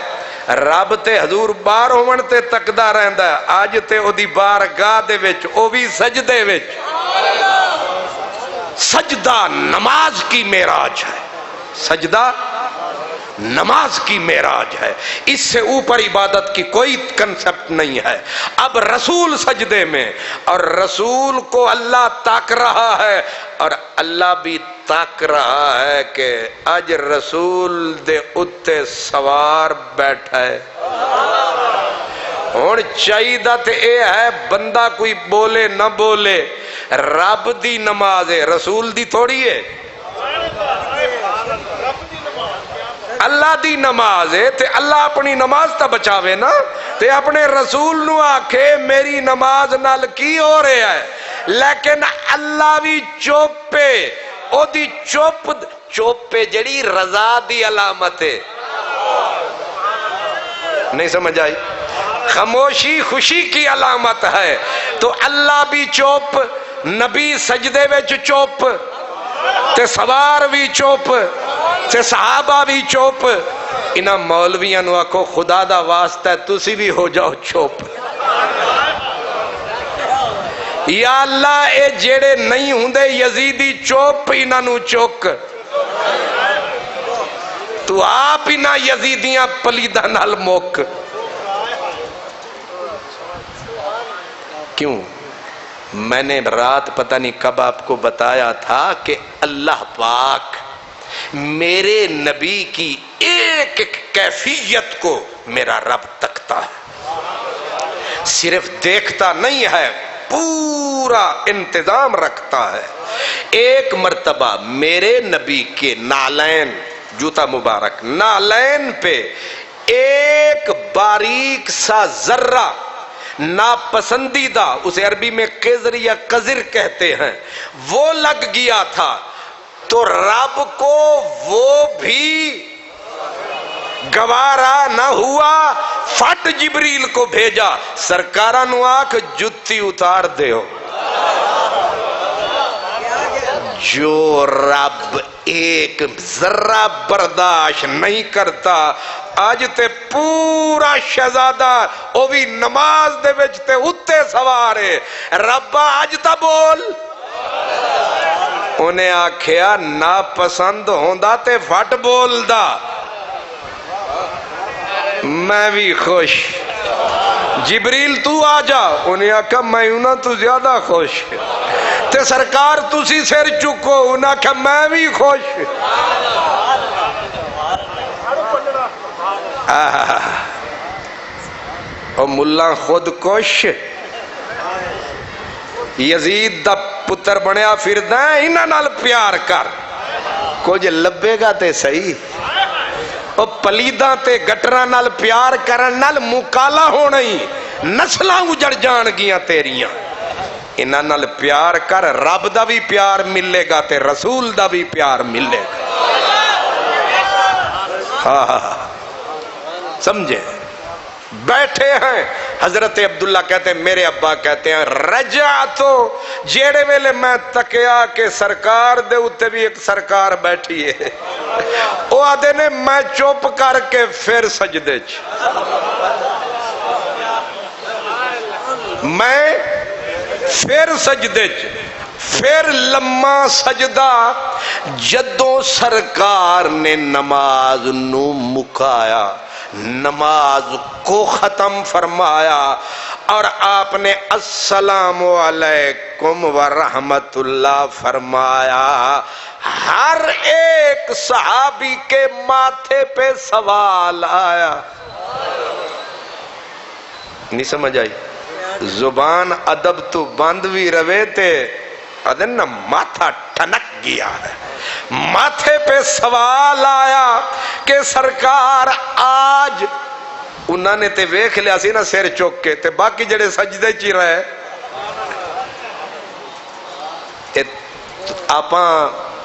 رب تے حضور بار ہون تے تکدا رہندا ہے، آج تے او دی بارگاہ دے وچ، او بھی سجدے وچ۔ سجدہ نماز کی معراج ہے، سجدہ نماز کی معراج ہے، اس سے اوپر عبادت کی کوئی کنسپٹ نہیں ہے۔ اب رسول سجدے میں، اور رسول کو اللہ تاک رہا ہے، اور اللہ بھی تاک رہا ہے کہ اج رسول دے اتے سوار بیٹھا ہے۔ اور چاہیدہ تے اے ہے بندہ کوئی بولے نہ بولے، رب دی نماز ہے، رسول دی تھوڑی ہے۔ اللہ دی نماز ہے تے اللہ اپنی نماز تا بچاوے نا، تے اپنے رسول نو آکھے میری نماز نال کی ہو رہا ہے، لیکن اللہ بھی چوپے، او دی چوپے جڑی رضا دی علامت ہے، نہیں سمجھ آئی؟ خاموشی خوشی کی علامت ہے، تو اللہ بھی چوپ، نبی سجدے وچ چوپ، تے سوار بھی چوپ، تے صحابہ بھی چوپ۔ انہاں مولویاں نو آکھو خدا دا واسطہ ہے تسی بھی ہو جاؤ چوپ۔ یا اللہ اے جیڑے نہیں ہوندے یزیدی چوپ، انہاں نو چوک، تو آپ انہاں یزیدیاں پلیدہ نال موک۔ کیوں؟ میں نے رات پتہ نہیں کب آپ کو بتایا تھا کہ اللہ پاک میرے نبی کی ایک ایک کیفیت کو میرا رب تکتا ہے، صرف دیکھتا نہیں ہے، پورا انتظام رکھتا ہے۔ ایک مرتبہ میرے نبی کے نالین، جوتا مبارک نالین پہ ایک باریک سا ذرہ ناپسندیدہ، اسے عربی میں قذر یا قذر کہتے ہیں، وہ لگ گیا تھا، تو رب کو وہ بھی گوارا نہ ہوا، فٹ جبریل کو بھیجا، سرکارہ نو آکھ جتی اتار دے ہو۔ جو رب ایک ذرہ برداشت نہیں کرتا، آج تے پورا شہزادہ او بھی نماز دے وچ تے اتے سوارے، ربا آج تا بول، انہیں آکھیا ناپسند ہوندا تے فٹ بول دا، میں بھی خوش، جبریل تو آ جا، انہیں آکھا میں انہاں تو زیادہ خوش، تے سرکار تسی سر چکو، انہیں آکھا میں بھی خوش۔ او ملہ خود کش یزید دا پتر بنیا پھردا ہے، انہاں نال پیار کر، کچھ لبے گا تے صحیح، او پلیداں تے گٹراں نال پیار کرن نال مکالا ہونا ہی، نسلاں اجڑ جان گیاں تیریاں، انہاں نال پیار کر، رب دا بھی پیار ملے گا تے رسول دا بھی پیار ملے گا۔ سمجھے؟ بیٹھے ہیں، حضرت عبداللہ کہتے ہیں میرے ابا کہتے ہیں رجع تو جیڑے ویلے میں تکیا کہ سرکار دے اتے بھی ایک سرکار بیٹھی ہے، وہ آدھے نے میں چوپ کر کے پھر سجدے میں پھر سجدے پھر لمحہ سجدہ، جدوں سرکار نے نماز نو مکایا، نماز کو ختم فرمایا اور آپ نے السلام علیکم ورحمت اللہ فرمایا، ہر ایک صحابی کے ماتھے پہ سوال آیا، نہیں سمجھ آئی؟ زبان ادب تو بند بھی روے تے ادن نا ماتھا ٹھنک گیا ہے، ماتھے پہ سوال آیا کہ سرکار آج، انہوں نے تے ویکھ لیا سی نا سیر چوک کے، تے باقی جڑے سجدے چی رہے، آپاں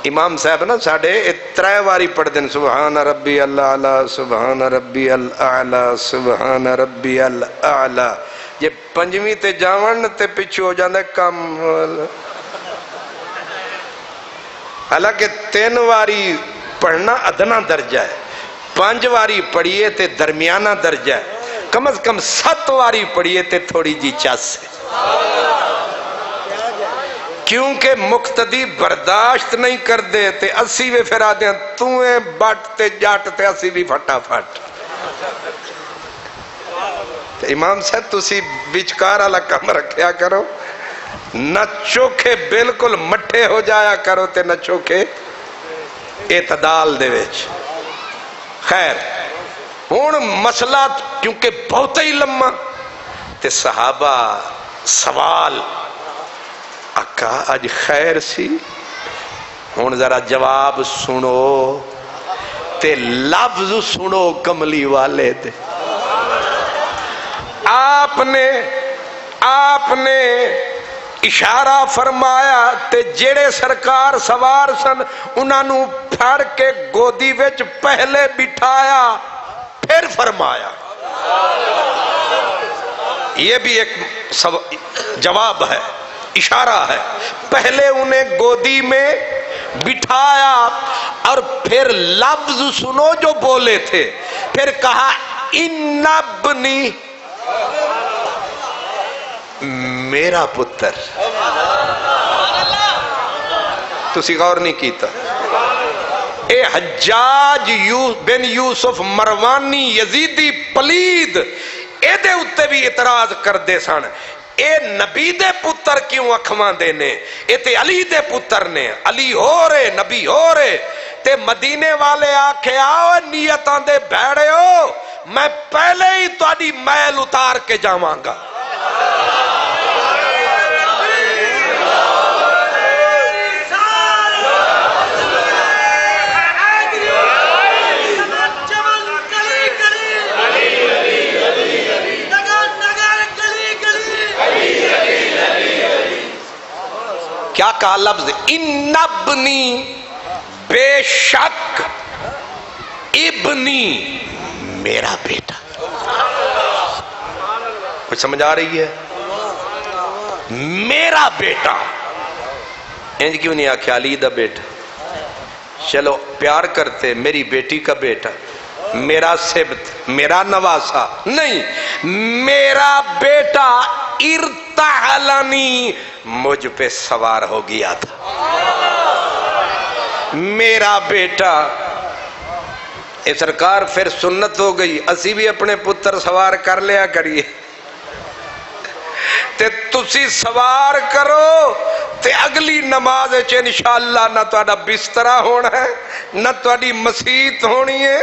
امام صاحب نا ساڑھے اترائے واری پڑھ دیں سبحان ربی اللہ سبحان ربی اللہ سبحان ربی اللہ، یہ پنجویں تے جاون تے پچھو ہو جاندہ کم، حالانکہ 3 واری پڑھنا ادنا درجہ ہے، 5 واری پڑھئے تے درمیانہ درجہ ہے، کم از کم 7 واری پڑھئے تے تھوڑی جی چاس ہے، کیونکہ مقتدی برداشت نہیں کر دے تے 80 وے پھر آدھے ہیں تویں بٹ تے جاٹ تے 80 بھی پھٹا پھٹ، امام صاحب تسی بیچکار والا کم رکھیا کرو، نہ چوکھے بالکل مٹھے ہو جایا کرو تے نہ چوکھے اعتدال دے وچ۔ خیر ہن مسئلہ کیونکہ بہت ہی لمحہ تے صحابہ سوال، آقا آج خیر سی، ہن ذرا جواب سنو تے لفظ سنو کملی والے دے، آپ نے اشارہ فرمایا تے جڑے سرکار سوار سن انہوں پھڑ کے گودی وچ پہلے بٹھایا پھر فرمایا، یہ بھی ایک جواب ہے، اشارہ ہے، پہلے انہیں گودی میں بٹھایا اور پھر لفظ سنو جو بولے تھے، پھر کہا ان ابنی میرا پتر، تسی غور نہیں کیتا، اے حجاج بن یوسف مروانی یزیدی پلید اے دے اتے بھی اعتراض کر دے سن، اے نبی دے پتر کیوں اکھواں دینے، اے تے علی دے پتر نے، علی ہو رہے نبی ہو رہے، تے مدینے والے آکھے آؤ نیتاں دے بھیڑے ہو، میں پہلے ہی تہاڈی میل اتار کے جاواں گا، کیا کہا لفظ ان ابنی، بے شک ابنی میرا بیٹا، کچھ سمجھ آ رہی ہے؟ میرا بیٹا، انج کیوں نہیں آکھیا علی دا بیٹا؟ چلو پیار کرتے میری بیٹی کا بیٹا، میرا سبت، میرا نواسا نہیں، میرا بیٹا ارتحلنی، مجھ پہ سوار ہو گیا تھا، میرا بیٹا۔ اے سرکار پھر سنت ہو گئی، اسی بھی اپنے پتر سوار کر لیا کریے، تے تسی سوار کرو تے اگلی نماز انشاءاللہ نہ تہاڈا بسترا ہونا ہے، نہ تہاڈی مسیت ہونی ہے،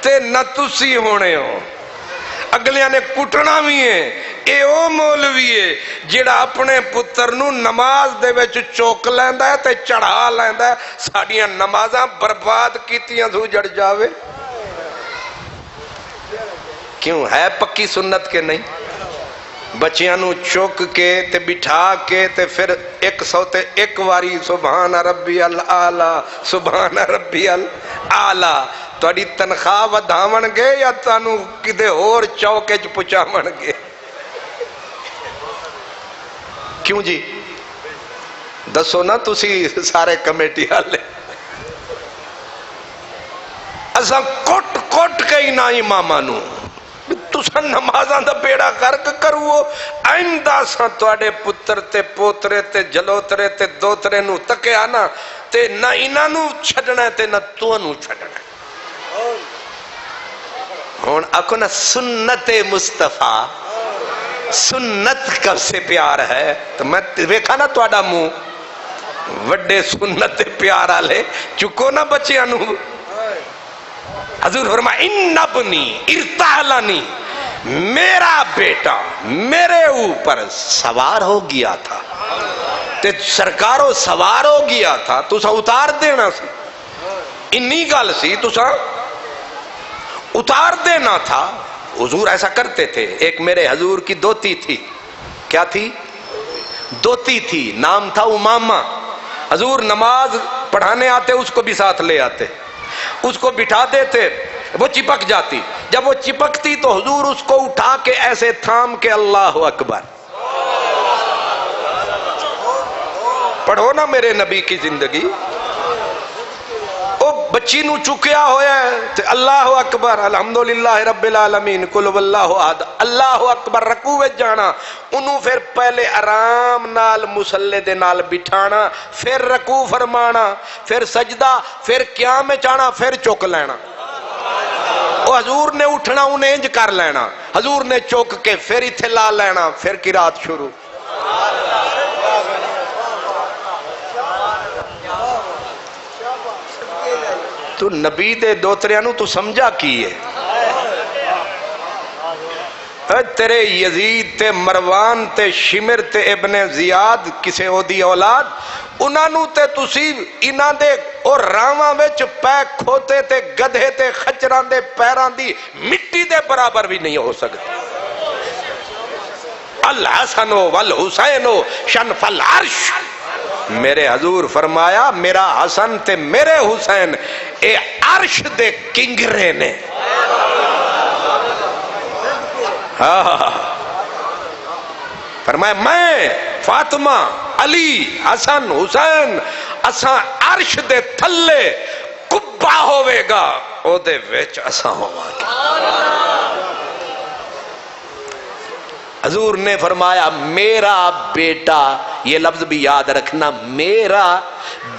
تے نہ تسی ہونے ہو۔ اگلیاں نے کٹنا بھی ہے، اے او مولوی ہے جڑا اپنے پتر نو نماز دے وچ چوک لیندا ہے تے چڑھا لیندا ہے، ساڈیاں نمازاں برباد کیتیاں سو جڑ جاوے۔ کیوں ہے پکی سنت کے نہیں؟ بچیاں نو چوک کے تے بٹھا کے تے پھر 101 واری سبحان ربی الاعلی سبحان ربی الاعلی، تہاڈی تنخواہ ودھاون گے یا تانوں کدے ہور چوکے چ پہنچاون گے؟ کیوں جی دسو نا تسی سارے کمیٹی والے، اساں کٹ کٹ کے ہی نہ اماماں نو تساں نمازاں دا بیڑا غرق کرو، آئندہ ساں تواڈے پتر تے پوترے تے جلوترے تے دوترے نو تکیا نا تے نہ انہاں نو چھڈنا تے نہ تانوں چھڈنا۔ ہن آکھو نا سنت مصطفیٰ، سنت کب سے پیار ہے؟ تو میں ویکھا نا تواڈا منہ وڈے سنت پیار والے، چکو نا بچیاں نو۔ حضور فرمایا ان ابنی ارتحلنی، میرا بیٹا میرے اوپر سوار ہو گیا تھا، تے سرکارو سوار ہو گیا تھا، تسا اتار دینا سی، انی گل سی تسا اتار دینا تھا۔ حضور ایسا کرتے تھے۔ ایک میرے حضور کی دوتی تھی، کیا تھی؟ دوتی تھی، نام تھا امامہ۔ حضور نماز پڑھانے آتے اس کو بھی ساتھ لے آتے، اس کو بٹھاتے تھے، وہ چپک جاتی، جب وہ چپکتی تو حضور اس کو اٹھا کے ایسے تھام کے اللہ اکبر۔ پڑھو نا میرے نبی کی زندگی، او بچی نو چکیا ہویا ہے تے اللہ اکبر الحمدللہ رب العالمین قل واللہ احد، اللہ اکبر رکوع وچ جانا، انہوں پھر پہلے آرام نال مسلے دے نال بٹھانا، پھر رکوع فرمانا، پھر سجدہ، پھر قیام وچ آنا، پھر چک لینا۔ او حضور نے اٹھنا انہیں انج کر لینا، حضور نے چک کے پھر اتھے لا لینا، پھر قرات شروع۔ تو نبی دے دوتریاں نو تو سمجھا کی ہے؟ تیرے یزید تے مروان تے شمر تے ابن زیاد کسے ہو دی اولاد، انہاں نو تے تسی انہاں دے اور راواں وچ پے کھوتے تے گدھے تے خچراں دے پیراں دی مٹی دے برابر بھی نہیں ہو سکتے۔ الحسن والحسین شنف العرش، میرے حضور فرمایا میرا حسن تے میرے حسین اے عرش دے کنگرے نے۔ فرمایا میں فاطمہ علی حسن حسین اساں عرش دے تھلے کبا ہوئے گا، او دے وچ اساں ہوواں گے۔ حضور نے فرمایا میرا بیٹا، یہ لفظ بھی یاد رکھنا، میرا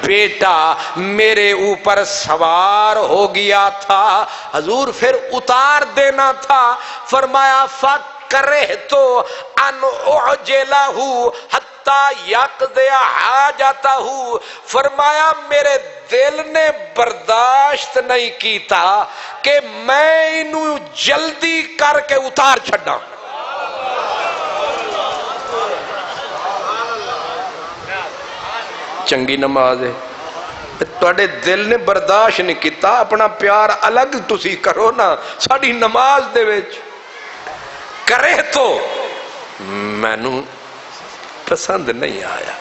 بیٹا میرے اوپر سوار ہو گیا تھا، حضور پھر اتار دینا تھا۔ فرمایا فَكَرِهْتُ أَنْ أُعْجِلَهُ حَتَّى يَقْضِيَ حَاجَتَهُ، فرمایا میرے دل نے برداشت نہیں کیتا کہ میں انہوں جلدی کر کے اتار چھڑا۔ چنگی نماز ہے، تواڈے دل نے برداشت نہیں کیتا، اپنا پیار الگ تسی کرو نا، ساڈی نماز دے وچ کرے تو مینوں پسند نہیں آیا،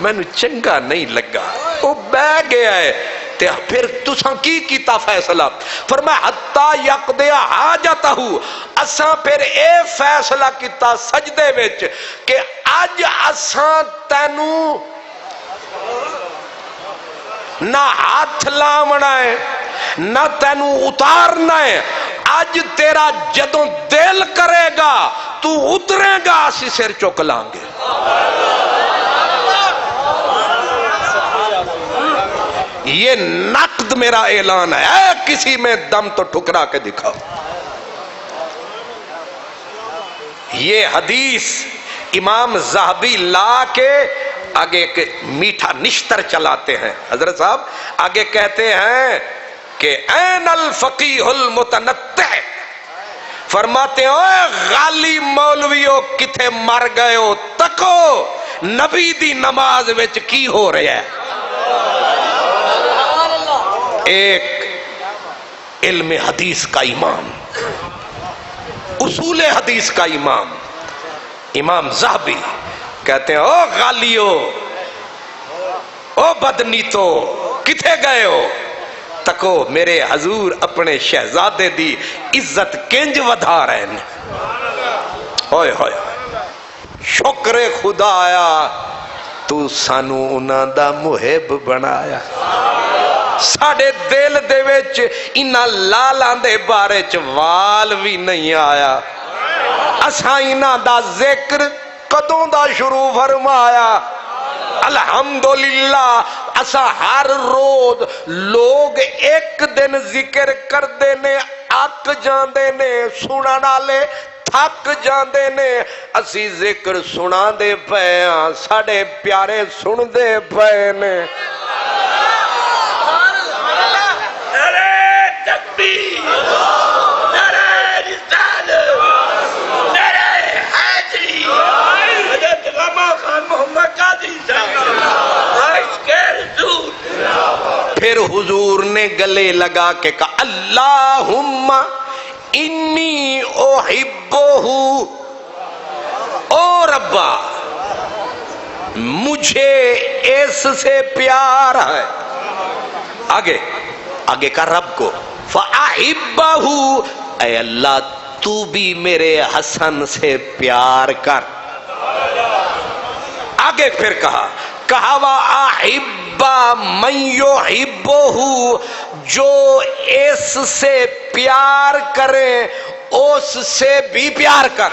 مینوں چنگا نہیں لگا، وہ بہ گیا ہے۔ تے پھر تساں کی کیتا فیصلہ؟ فرمایا حتی یقضی حاجتہ، اساں پھر اے فیصلہ کیتا سجدے وچ کہ اج اساں تینوں نہ ہاتھ لاونا ہے نہ تینو اتارنا ہے. اج تیرا جدوں دل کرے گا تو اترے گا اسی سر چک لیں گے. یہ نقد میرا اعلان ہے. اے کسی میں دم تو ٹھکرا کے دکھاؤ. یہ حدیث امام ذہبی لا کے آگے ایک میٹھا نشتر چلاتے ہیں. حضرت صاحب آگے کہتے ہیں کہ این الفقیہ المتنطع، فرماتے ہیں اوے غالی مولویو کتھے مر گئے ہو، تکو نبی دی نماز وچ کی ہو رہا ہے. ایک علم حدیث کا امام، اصول حدیث کا امام، امام ذہبی کہتے ہیں او غالیو، او بدنیتو کتھے گئے ہو، تکو میرے حضور اپنے شہزادے دی عزت کنج ودھا رہے ہیں. ہوئے ہوئے شکر خدا آیا تو سانو انہاں دا محب بنایا. ساڑے دل دے وچ انہاں لالاں دے بارے چ وال بھی نہیں آیا. اساں انہاں دا ذکر کدوں دا شروع فرمایا. الحمدللہ اسا ہر روز لوگ ایک دن ذکر کر دینے اک جاندے نے، سنن والے تھک جاندے نے. اسی ذکر سنا دے پئے ہاں، ساڈے پیارے سن دے پئے نے. پھر حضور نے گلے لگا کے کہا اللہم انی احبہ، او ربا مجھے اس سے پیار ہے. آگے آگے کا رب کو فَأَحِبَّهُ، اے اللہ تو بھی میرے حسن سے پیار کر. آگے پھر کہا وَأَحِبَّ مَن يُحِبُّهُ، جو اس سے پیار کرے اس سے بھی پیار کر.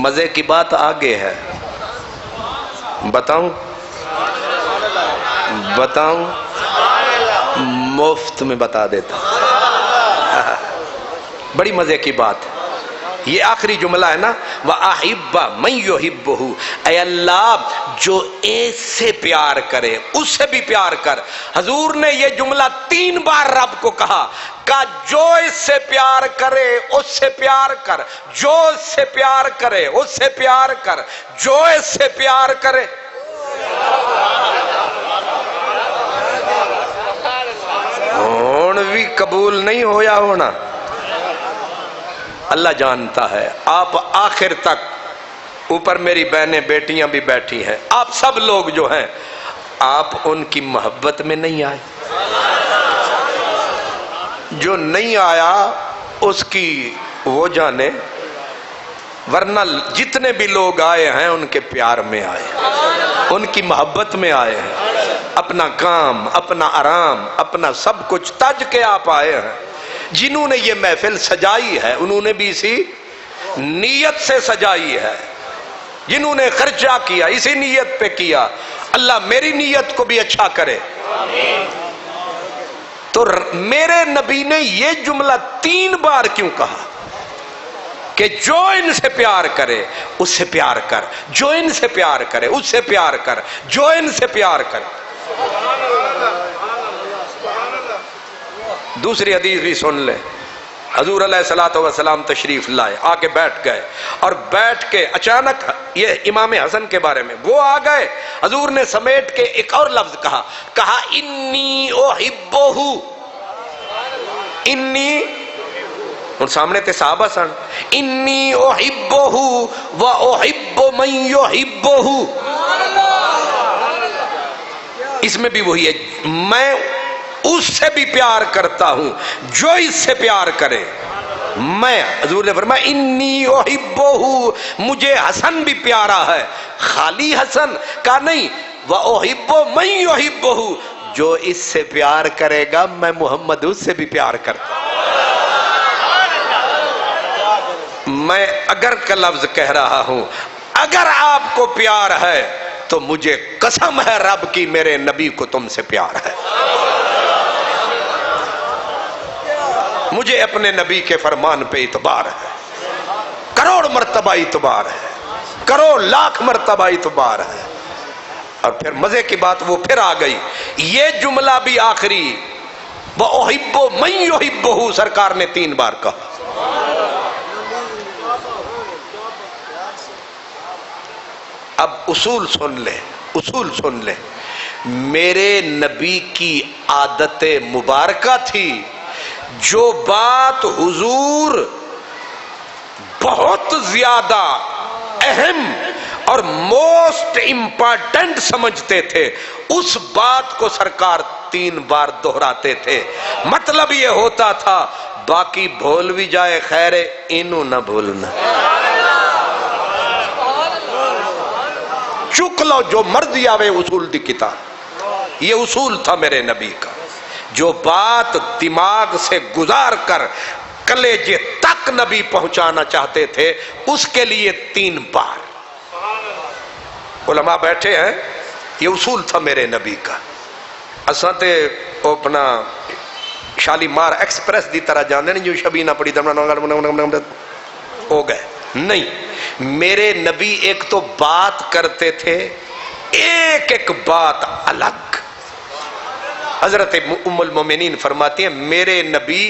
مزے کی بات آگے ہے، بتاؤں مفت میں بتا دیتا. بڑی مزے کی بات. یہ آخری جملہ ہے نا، وَأَحِبَّ مَن يُحِبُّهُ، اے اللہ جو اس سے پیار کرے اس سے بھی پیار کر. حضور نے یہ جملہ 3 بار رب کو کہا جو اس سے پیار کرے اس سے پیار کر، جو اس سے پیار کرے اس سے پیار کر، جو اس سے پیار کرے. ہون بھی قبول نہیں ہویا ہونا، اللہ جانتا ہے. آپ آخر تک، اوپر میری بہنیں بیٹیاں بھی بیٹھی ہیں، آپ سب لوگ جو ہیں آپ ان کی محبت میں نہیں آئے. جو نہیں آیا اس کی وہ جانے، ورنہ جتنے بھی لوگ آئے ہیں ان کے پیار میں آئے، ان کی محبت میں آئے ہیں. اپنا کام، اپنا آرام، اپنا سب کچھ تج کے آپ آئے ہیں. جنہوں نے یہ محفل سجائی ہے انہوں نے بھی اسی نیت سے سجائی ہے، جنہوں نے خرچہ کیا اسی نیت پہ کیا. اللہ میری نیت کو بھی اچھا کرے. تو میرے نبی نے یہ جملہ 3 بار کیوں کہا کہ جو ان سے پیار کرے اس سے پیار کر، جو ان سے پیار کرے اس سے پیار کر، جو ان سے پیار کر. دوسری حدیث بھی سن لیں. حضور علیہ الصلوۃ والسلام تشریف لائے، آگے بیٹھ گئے، اور بیٹھ کے اچانک یہ امام حسن کے بارے میں وہ آ گئے. حضور نے سمیٹ کے ایک اور لفظ کہا انی احبہ. انی، اور سامنے تے صحابہ سن، انی احبہ و احب من یحبہ. اس میں بھی وہی ہے، میں اس سے بھی پیار کرتا ہوں جو اس سے پیار کرے. میں حضور نے فرمایا انی احبہ، مجھے حسن بھی پیارا ہے، خالی حسن کا نہیں، واحب من یحبہ، جو اس سے پیار کرے گا میں محمد اس سے بھی پیار کرتا ہوں۔ میں اگر کا لفظ کہہ رہا ہوں، اگر آپ کو پیار ہے تو مجھے قسم ہے رب کی میرے نبی کو تم سے پیار ہے، مجھے اپنے نبی کے فرمان پہ اعتبار ہے، کروڑ مرتبہ اعتبار ہے، کروڑ لاکھ مرتبہ اعتبار ہے۔ اور پھر مزے کی بات وہ پھر آ گئی، یہ جملہ بھی آخری وَأُحِبُّ مَن يُحِبُّهُ سرکار نے 3 بار کہا۔ اب اصول سن لے، اصول سن لے، میرے نبی کی عادت مبارکہ تھی، جو بات حضور بہت زیادہ اہم اور موسٹ امپارٹنٹ سمجھتے تھے، اس بات کو سرکار 3 بار دہراتے تھے۔ مطلب یہ ہوتا تھا باقی بھول بھی جائے خیر ہے، انہوں نہ بھولنا، چک لو جو مرضی آوے اصول دی کتاب۔ یہ اصول تھا میرے نبی کا، جو بات دماغ سے گزار کر کلیجے تک نبی پہنچانا چاہتے تھے، اس کے لیے 3 بار۔ علماء بیٹھے ہیں، یہ اصول تھا میرے نبی کا۔ اساں تے اپنا شالیمار ایکسپریس دی طرح جانے نہیں، جو شبینہ پڑی ہو گئے نہیں، میرے نبی ایک تو بات کرتے تھے، ایک ایک بات الگ۔ حضرت ام المومنین فرماتی ہیں میرے نبی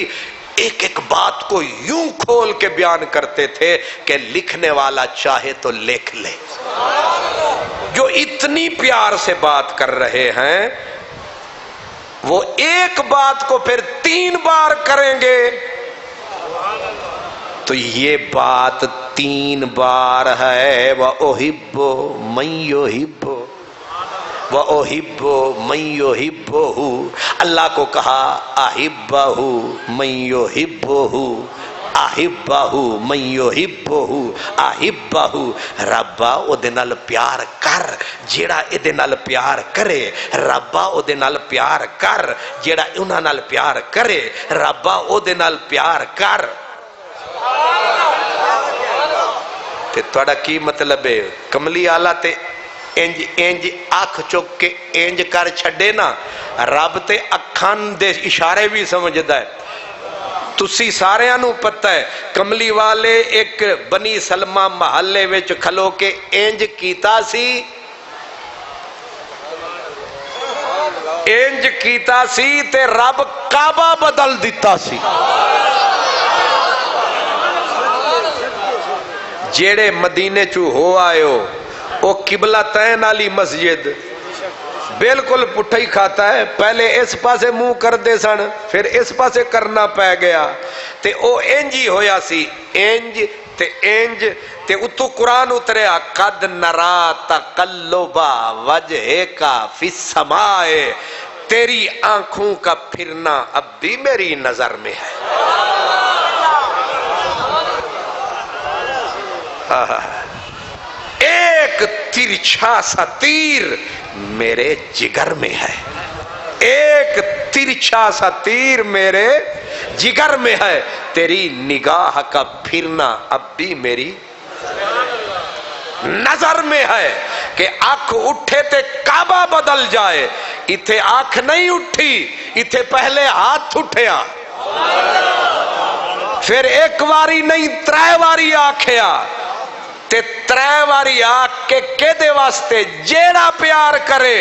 ایک ایک بات کو یوں کھول کے بیان کرتے تھے کہ لکھنے والا چاہے تو لکھ لے۔ جو اتنی پیار سے بات کر رہے ہیں، وہ ایک بات کو پھر 3 بار کریں گے، تو یہ بات 3 بار ہے وَأُحِبُّ مَن يُحِبُّ وَأُحِبُّ مَن يُحِبُّهُ۔ اللہ کو کہا أَحِبَّهُ مَن يُحِبُّهُ أَحِبَّهُ مَن يُحِبُّهُ أَحِبَّهُ۔ ربا او دے نال پیار کر جیڑا اے دے نال پیار کرے، ربا او دے نال پیار کر جیڑا انہاں نال پیار کرے، ربا او دے نال پیار کر۔ تے توڑا کی مطلب ہے؟ کملی آلہ تے انج آنکھ چک کے انج کر چھڑے نا، رب تے اکھان دے اشارے بھی سمجھدا ہے۔ تسی سارے انو پتہ ہے کملی والے ایک بنی سلمہ محلے وچ کھلو کے انج کیتا سی، انج کیتا سی تے رب کعبہ بدل دیتا سی۔ جیڑے مدینے چو ہو آئے ہو، وہ قبلہ تین والی مسجد بالکل پٹھا ہی کھاتا ہے، پہلے اس پاسے منہ کر دے سن، پھر اس پاسے کرنا پہ گیا، تے او انج ہی ہویا سی، انج تے اتو قرآن اتریا قد نرا تقلب وجہک فی السماء، تیری آنکھوں کا پھرنا اب بھی میری نظر میں ہے۔ ایک ترچھا سا تیر میرے جگر میں ہے، ایک ترچھا سا تیر میرے جگر میں ہے، تیری نگاہ کا پھرنا اب بھی میری نظر میں ہے۔ کہ آنکھ اٹھے تے کعبہ بدل جائے، اتھے آنکھ نہیں اٹھی، اتھے پہلے ہاتھ اٹھیا، پھر ایک واری نہیں 3 واری آکھیا، تے 3 واری آکھ کے دے واسطے جیڑا پیار کرے۔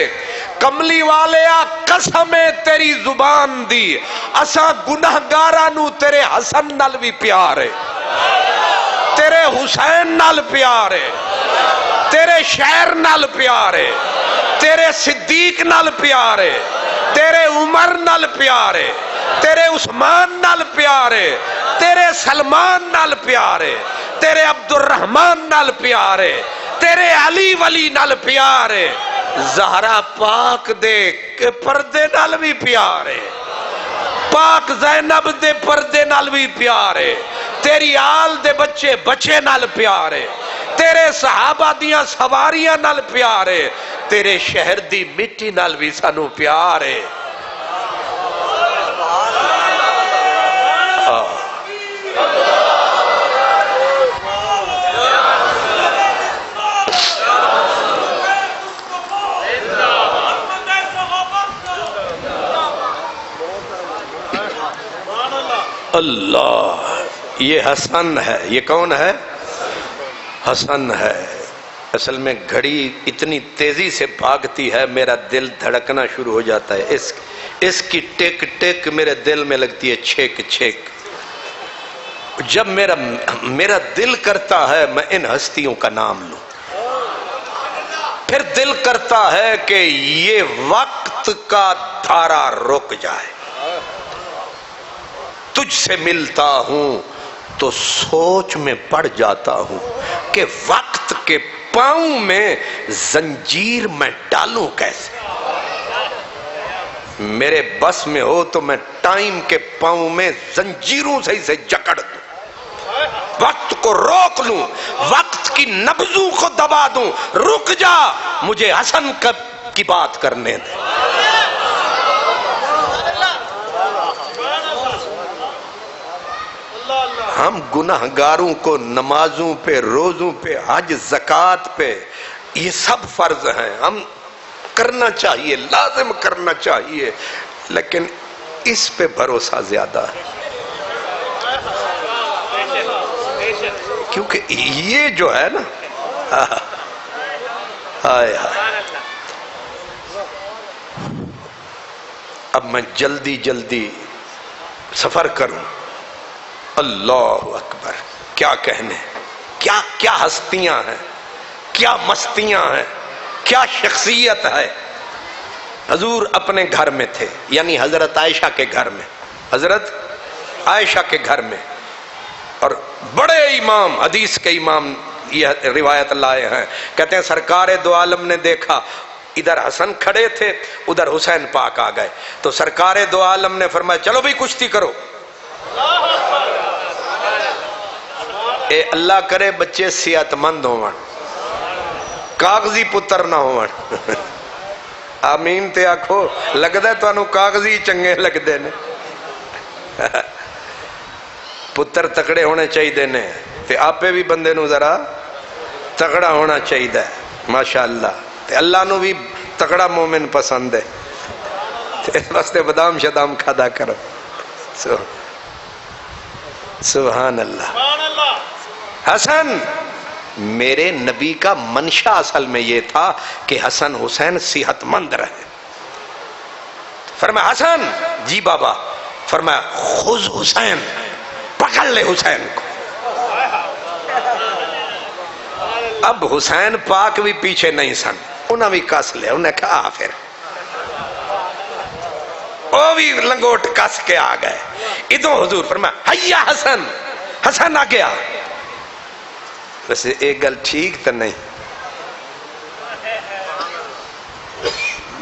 کملی والے قسم تیری زبان دی، اساں گناہگاراں نو تیرے حسن نال بھی پیار ہے، تیرے حسین نال پیار ہے، تیرے شہر نال پیار ہے، تیرے صدیق نال پیار ہے، تیرے عمر نال پیار ہے، تیرے عثمان نال پیار ہے، تیرے سلمان نال پیار ہے، تیرے عبد الرحمن نال پیار ہے، تیرے علی ولی نال پیار ہے، زہرا پاک دے پردے نال بھی پیار ہے، پاک زینب دے پردے نال بھی پیار ہے، تیری آل دے بچے بچے نال پیارے، تیرے صحابہ دیاں سواریاں نال پیارے، تیرے شہر دی مٹی نال بھی سانو پیارے۔ اللہ، یہ حسن ہے۔ یہ کون ہے؟ حسن ہے۔ اصل میں گھڑی اتنی تیزی سے بھاگتی ہے، میرا دل دھڑکنا شروع ہو جاتا ہے، اس کی ٹک ٹک میرے دل میں لگتی ہے چھک چھک۔ جب میرا دل کرتا ہے میں ان ہستیوں کا نام لوں، پھر دل کرتا ہے کہ یہ وقت کا دھارا رک جائے۔ تجھ سے ملتا ہوں تو سوچ میں پڑ جاتا ہوں کہ وقت کے پاؤں میں زنجیر میں ڈالوں کیسے۔ میرے بس میں ہو تو میں ٹائم کے پاؤں میں زنجیروں سے اسے جکڑ دوں، وقت کو روک لوں، وقت کی نبضوں کو دبا دوں۔ رک جا، مجھے حسن کی بات کرنے دے۔ ہم گناہگاروں کو نمازوں پہ، روزوں پہ، حج زکوٰۃ پہ، یہ سب فرض ہیں، ہم کرنا چاہیے، لازم کرنا چاہیے، لیکن اس پہ بھروسہ زیادہ ہے، کیونکہ یہ جو ہے نا، ہائے ہائے، اب میں جلدی جلدی سفر کروں۔ اللہ اکبر، کیا کہنے، کیا ہستیاں ہیں، کیا مستیاں ہیں، کیا شخصیت ہے۔ حضور اپنے گھر میں تھے، یعنی حضرت عائشہ کے گھر میں، حضرت عائشہ کے گھر میں، اور بڑے امام، حدیث کے امام یہ روایت لائے ہیں، کہتے ہیں سرکار دو عالم نے دیکھا، ادھر حسن کھڑے تھے، ادھر حسین پاک آ گئے، تو سرکار دو عالم نے فرمایا چلو بھی کشتی کرو۔ اے اللہ کرے بچے صحت مند ہون، کاغذی پتر نہ ہون۔ آمین تے آکھو، لگدا ہے تانوں کاغذی چنگے لگدے نے۔ پتر تکڑے ہونے چاہیے نے، تے آپے بھی بندے نو ذرا تکڑا ہونا چاہیے، ماشاءاللہ۔ تے اللہ نو بھی تکڑا مومن پسند ہے، اس واسطے بادام شدام کھادا کرو۔ سبحان اللہ۔ حسن، میرے نبی کا منشا اصل میں یہ تھا کہ حسن حسین صحت مند رہے۔ فرمایا حسن، جی بابا، فرمایا خذ حسین، پکڑ لے حسین کو۔ اب حسین پاک بھی پیچھے نہیں سن، انہوں بھی کس لے، انہیں کہا پھر وہ بھی لنگوٹ کس کے آ گئے۔ ادھر حضور فرمایا حیا حسن، حسن آ گیا۔ ویسے ایک گل ٹھیک تو نہیں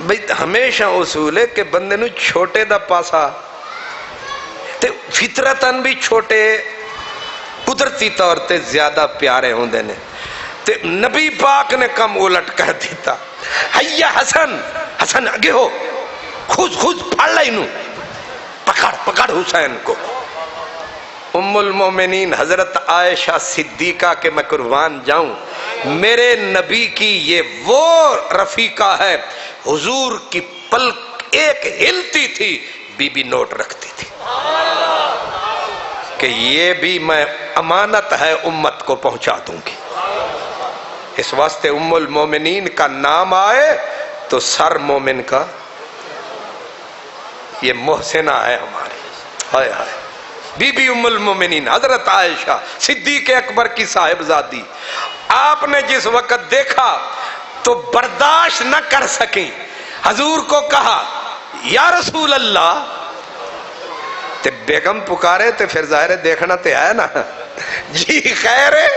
بھئی، ہمیشہ اصول ہے کہ بندے نو چھوٹے دا پاسا تے فطرتاً بھی چھوٹے قدرتی طور تے زیادہ پیارے ہوندے نے، تے نبی پاک نے کم الٹ کر دیتا۔ حیا حسن، حسن آگے ہو، خود پھڑ لے انہوں، پکڑ حسین کو۔ ام المومنین حضرت عائشہ صدیقہ کے میں قربان جاؤں، میرے نبی کی یہ وہ رفیقہ ہے، حضور کی پلک ایک ہلتی تھی بی بی نوٹ رکھتی تھی کہ یہ بھی میں امانت ہے امت کو پہنچا دوں گی۔ اس واسطے ام المومنین کا نام آئے تو سر مومن کا، یہ محسنہ ہے ہماری، ہائے ہائے، بی بی ام المومنین حضرت عائشہ صدیق اکبر کی صاحبزادی۔ آپ نے جس وقت دیکھا تو برداشت نہ کر سکیں، حضور کو کہا یا رسول اللہ، تے بیگم پکارے تے پھر ظاہر دیکھنا تے ہے نا، جی خیر ہے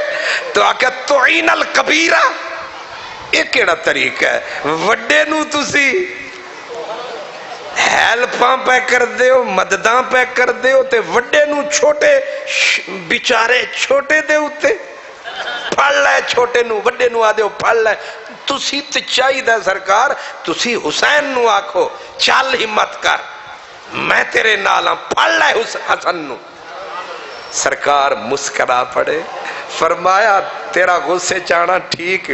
تو آکے تعین الکبیرہ، ایک کیڑا طریقہ ہے وڈے نو تسی ہیلپاں پہ کر دیو، مدداں پہ کر دیو، تے وڈے نو چھوٹے بیچارے چھوٹے دے اتے پھڑ لائے، چھوٹے نو وڈے نو آدھے پھڑ لائے. تسی تے چاہی دا سرکار، تسی حسین نو آکھو چل ہمت کر، میں تیرے نالاں، پھڑ لائے حسن نو. سرکار مسکرا پڑے، فرمایا تیرا غصے چانا ٹھیک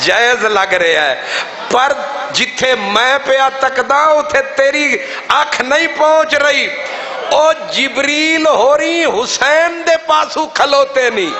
جائز لگ رہا ہے، پر جتھے میں پیا تکدا اتھے تیری آنکھ نہیں پہنچ رہی. او جبریل ہو رہی حسین دے پاسو کھلوتے نہیں.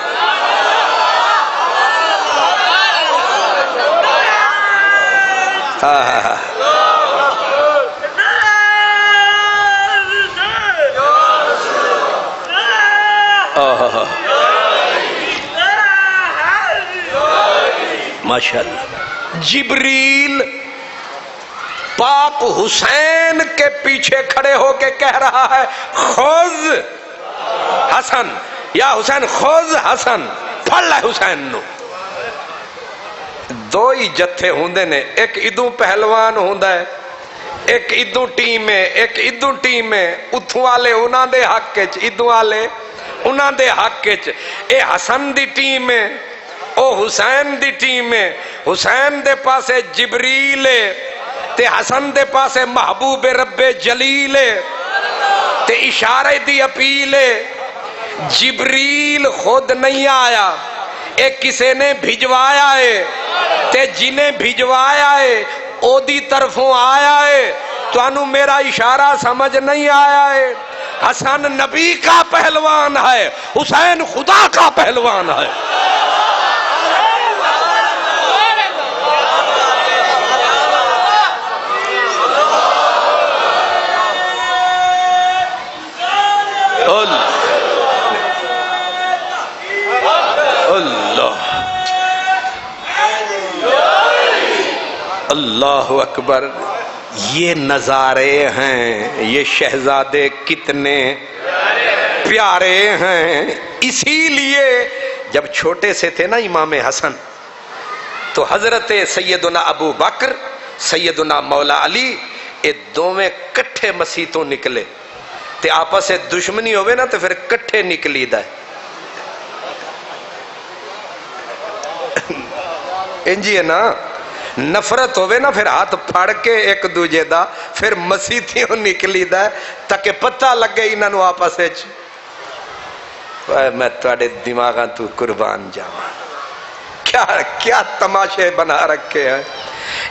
ماشاءاللہ. جبریل پاک حسین کے پیچھے کھڑے ہو کے کہہ رہا ہے خذ حسن، یا حسین خذ حسن، پھڑ لے حسین نو. دو ہی جتھے ہوندے نے، ایک ادوں پہلوان ہوندا ہے، ایک ادوں ٹیم ہے، ایک ادوں ٹیم ہے. اتھوں والے انہاں دے حق وچ، ادوں والے انہاں دے حق وچ. اے حسن دی ٹیم ہے، او حسین دی ٹیم ہے. حسین دے پاسے جبریل ہے تے حسن دے پاسے محبوب رب جلیل ہے تے اشارے دی اپیل ہے. جبریل خود نہیں آیا، ایک کسے نے بھجوایا ہے تے جنہیں بھجوایا ہے او دی طرفوں آیا ہے. تو انو میرا اشارہ سمجھ نہیں آیا ہے. حسن نبی کا پہلوان ہے، حسین خدا کا پہلوان ہے. اللہ اکبر. یہ نظارے ہیں، یہ شہزادے کتنے پیارے ہیں. اسی لیے جب چھوٹے سے تھے نا امام حسن، تو حضرت سیدنا ابو بکر، سیدنا مولا علی، یہ دوویں کٹھے مسیحتوں نکلے تے آپس سے دشمنی ہوئے نا تو پھر کٹھے نکلی دا. انجی ہے نا، نفرت ہوئے نا پھر ہاتھ پھاڑ کے ایک دوجے دا، پھر مسیحتیوں نکلی دا تاکہ پتہ لگ گئی انہوں آپس وچ. میں تواڈے دماغاں تو قربان جاواں. کیا تماشے بنا رکھے ہیں.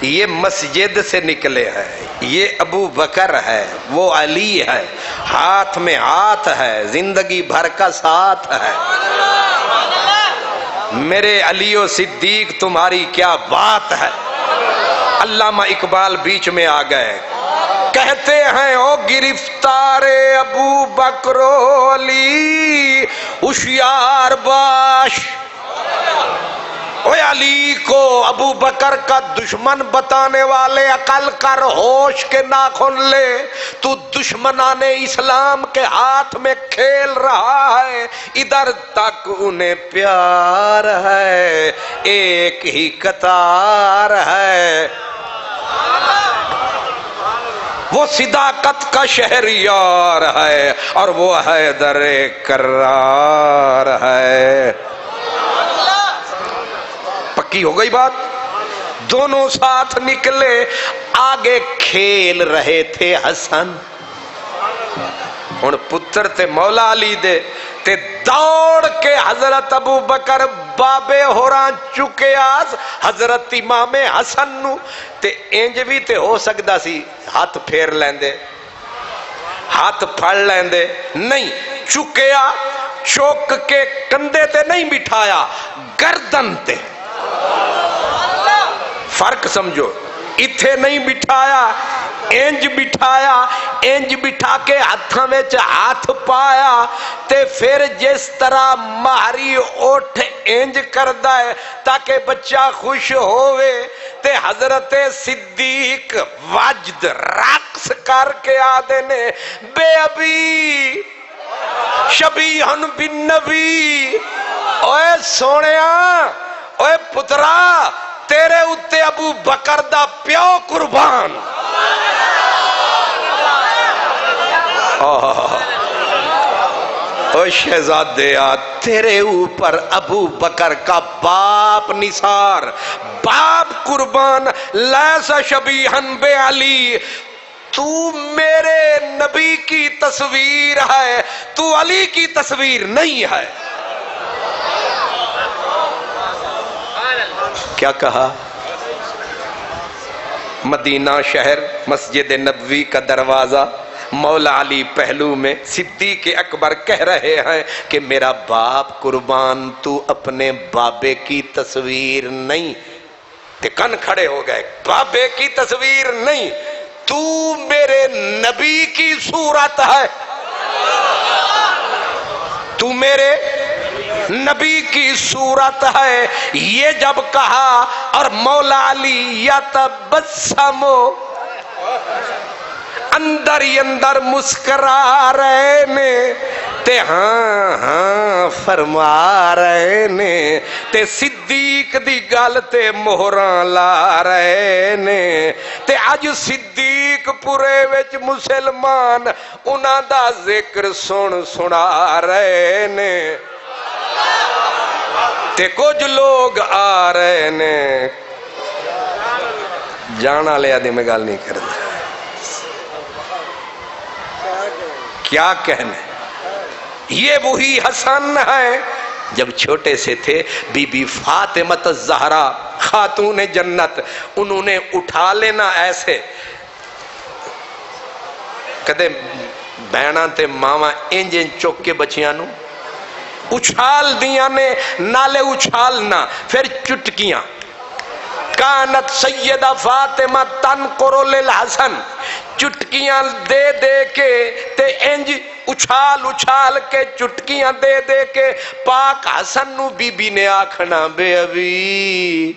یہ مسجد سے نکلے ہیں، یہ ابو بکر ہے، وہ علی ہے، ہاتھ میں ہاتھ ہے، زندگی بھر کا ساتھ ہے. میرے علی و صدیق تمہاری کیا بات ہے. علامہ اقبال بیچ میں آ گئے، کہتے ہیں او گرفتار ابو بکر و علی ہوشیار باش. اے علی کو ابو بکر کا دشمن بتانے والے عقل کر، ہوش کے ناخن لے. تو دشمنان اسلام کے ہاتھ میں کھیل رہا ہے، ادھر تک انہیں پیار ہے، ایک ہی قطار ہے. وہ صداقت کا شہریار ہے اور وہ حیدر کرار ہے. پکی ہو گئی بات. دونوں ساتھ نکلے، آگے کھیل رہے تھے حسن. ہن پتر تے مولا علی دے تے دوڑ کے حضرت ابو بکر بابے ہوراں چکے آس حضرت امام حسن نو. تے انج بھی تے ہو سکدا سی ہاتھ پھیر لیندے، ہاتھ پھڑ لیندے، نہیں چکیا، چوک کے کندھے تے نہیں بٹھایا، گردن تے. فرق سمجھو، اتھے نہیں بٹھایا، انج بٹھایا. انج بٹھا کے ہاتھاں وچ ہاتھ پایا تے پھر جس طرح مہری اٹھ انج کردا ہے تاکہ بچہ خوش ہوئے، تے حضرت صدیق وجد رقص کر کے آدھے نے بے ابی شبیہن بن نبی. اوے سونیاں، اوے پترا، تیرے اتے ابو بکر دا پیو قربان. او شہزادے تیرے اوپر ابو بکر کا باپ نثار، باپ قربان، لیس شبیہن بے علی، تو میرے نبی کی تصویر ہے، تو علی کی تصویر نہیں ہے۔ کیا کہا؟ مدینہ شہر، مسجد نبوی کا دروازہ، مولا علی پہلو میں، صدیق اکبر کہہ رہے ہیں کہ میرا باپ قربان، تو اپنے بابے کی تصویر نہیں۔ تے کن کھڑے ہو گئے، بابے کی تصویر نہیں، تو میرے نبی کی صورت ہے، تو میرے نبی کی صورت ہے۔ یہ جب کہا اور مولا علی یتبسم، اندر ہی اندر مسکرا رہے نے، تے ہاں ہاں فرما رہے نے، تے صدیق دی گل تے مہراں لا رہے نے، تے اج صدیق پورے وچ مسلمان انہاں دا ذکر سنا رہے نے، تے کچھ لوگ آ رہے نے۔ جانا لیا دی میں گل نہیں کرتا، کیا کہنے؟ یہ وہی حسن ہے جب چھوٹے سے تھے، بی بی فاطمہ الزہرا خاتون جنت، انہوں نے اٹھا لینا ایسے، کدے بہنا تے ماما انج چوک کے بچیاں نو اچھال دیاں نے، نالے اچھالنا، پھر چٹکیاں۔ کانت سیدہ فاطمہ تنقر للحسن، چٹکیاں دے دے کے تے انج اچھال کے چٹکیاں دے دے کے پاک حسن نو بی بی نے آکھنا، بے ابی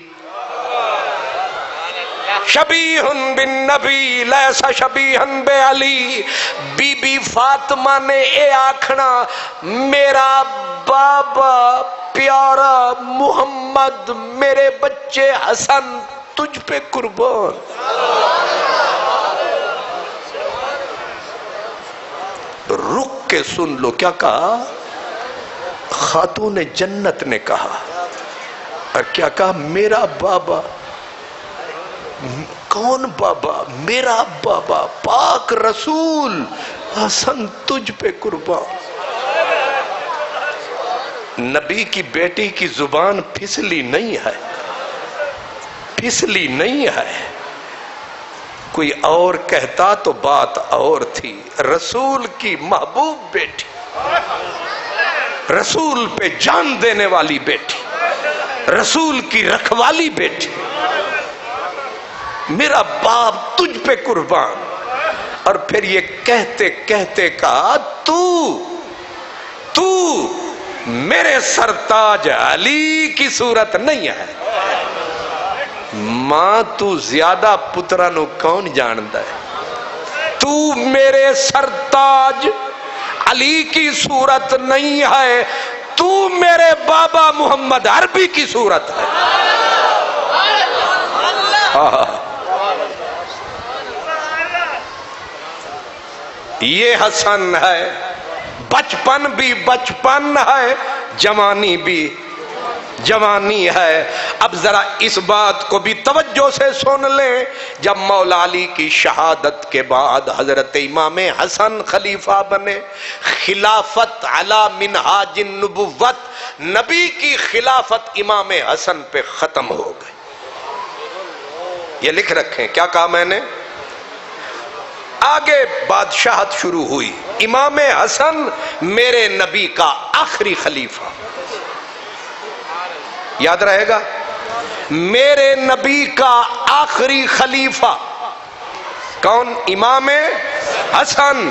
شبیہن بن نبی لیس شبیہن بے علی، بی بی فاطمہ نے اے آکھنا، میرا بابا پیارا محمد، میرے بچے حسن تجھ پہ قربان۔ رک کے سن لو کیا کہا، خاتون جنت نے کہا، اور کیا کہا؟ میرا بابا۔ کون بابا؟ میرا بابا پاک رسول حسن تجھ پہ قربان۔ نبی کی بیٹی کی زبان پھسلی نہیں ہے، پھسلی نہیں ہے، کوئی اور کہتا تو بات اور تھی۔ رسول کی محبوب بیٹی، رسول پہ جان دینے والی بیٹی، رسول کی رکھوالی بیٹی، میرا باپ تجھ پہ قربان۔ اور پھر یہ کہتے کہتے کہا، تو میرے سرتاج علی کی صورت نہیں ہے۔ ماں تو زیادہ پترا نو کون جاندا ہے؟ تو میرے سرتاج علی کی صورت نہیں ہے، تو میرے بابا محمد عربی کی صورت ہے۔ یہ حسن ہے، بچپن بھی بچپن ہے، جوانی بھی جوانی ہے۔ اب ذرا اس بات کو بھی توجہ سے سن لیں، جب مولا علی کی شہادت کے بعد حضرت امام حسن خلیفہ بنے، خلافت علی منہاج النبوت، نبی کی خلافت امام حسن پہ ختم ہو گئی۔ یہ لکھ رکھیں، کیا کہا میں نے؟ آگے بادشاہت شروع ہوئی، امام حسن میرے نبی کا آخری خلیفہ، یاد رہے گا، میرے نبی کا آخری خلیفہ کون؟ امام حسن۔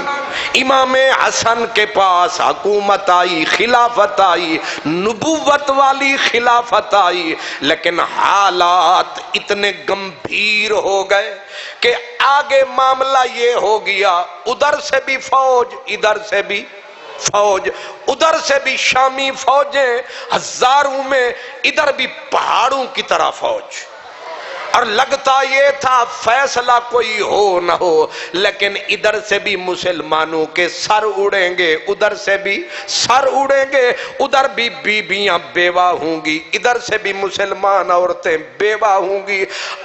امام حسن کے پاس حکومت آئی، خلافت آئی، نبوت والی خلافت آئی، لیکن حالات اتنے گمبھیر ہو گئے کہ آگے معاملہ یہ ہو گیا، ادھر سے بھی فوج، ادھر سے بھی فوج، ادھر سے بھی شامی فوجیں ہزاروں میں، ادھر بھی پہاڑوں کی طرح فوج۔ اور لگتا یہ تھا فیصلہ کوئی ہو نہ ہو، لیکن ادھر سے بھی مسلمانوں کے سر اڑیں گے، ادھر سے بھی سر اڑیں گے، ادھر بھی بیویاں بیوہ ہوں گی، ادھر سے بھی مسلمان عورتیں بیوہ ہوں گی۔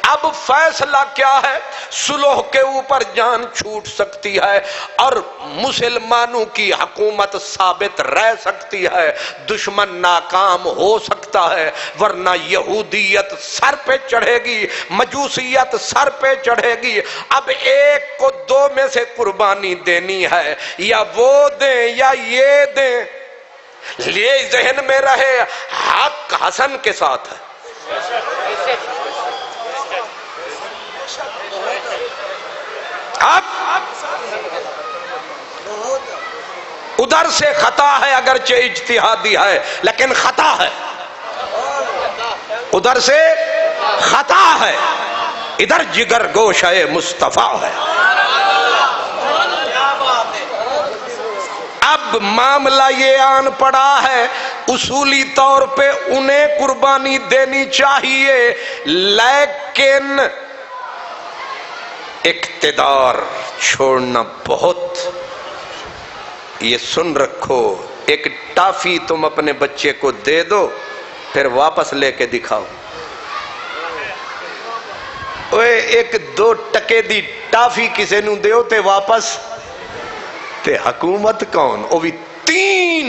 اب فیصلہ کیا ہے؟ صلح کے اوپر جان چھوٹ سکتی ہے اور مسلمانوں کی حکومت ثابت رہ سکتی ہے، دشمن ناکام ہو سکتا ہے، ورنہ یہودیت سر پہ چڑھے گی، مجوسیت سر پہ چڑھے گی۔ اب ایک کو دو میں سے قربانی دینی ہے، یا وہ دیں یا یہ دیں، یہ ذہن میں رہے حق حسن کے ساتھ ہے۔ اب ادھر سے خطا ہے، اگرچہ اجتہادی ہے لیکن خطا ہے، ادھر سے خطا ہے، ادھر جگر گوشہ مصطفیٰ ہے۔ اب معاملہ یہ آن پڑا ہے، اصولی طور پہ انہیں قربانی دینی چاہیے، لیکن اقتدار چھوڑنا بہت، یہ سن رکھو، ایک ٹافی تم اپنے بچے کو دے دو پھر واپس لے کے دکھاؤ، ایک دو ٹکے دی ٹافی کسے نو دیو تے واپس تے حکومت کون؟ وہ بھی 3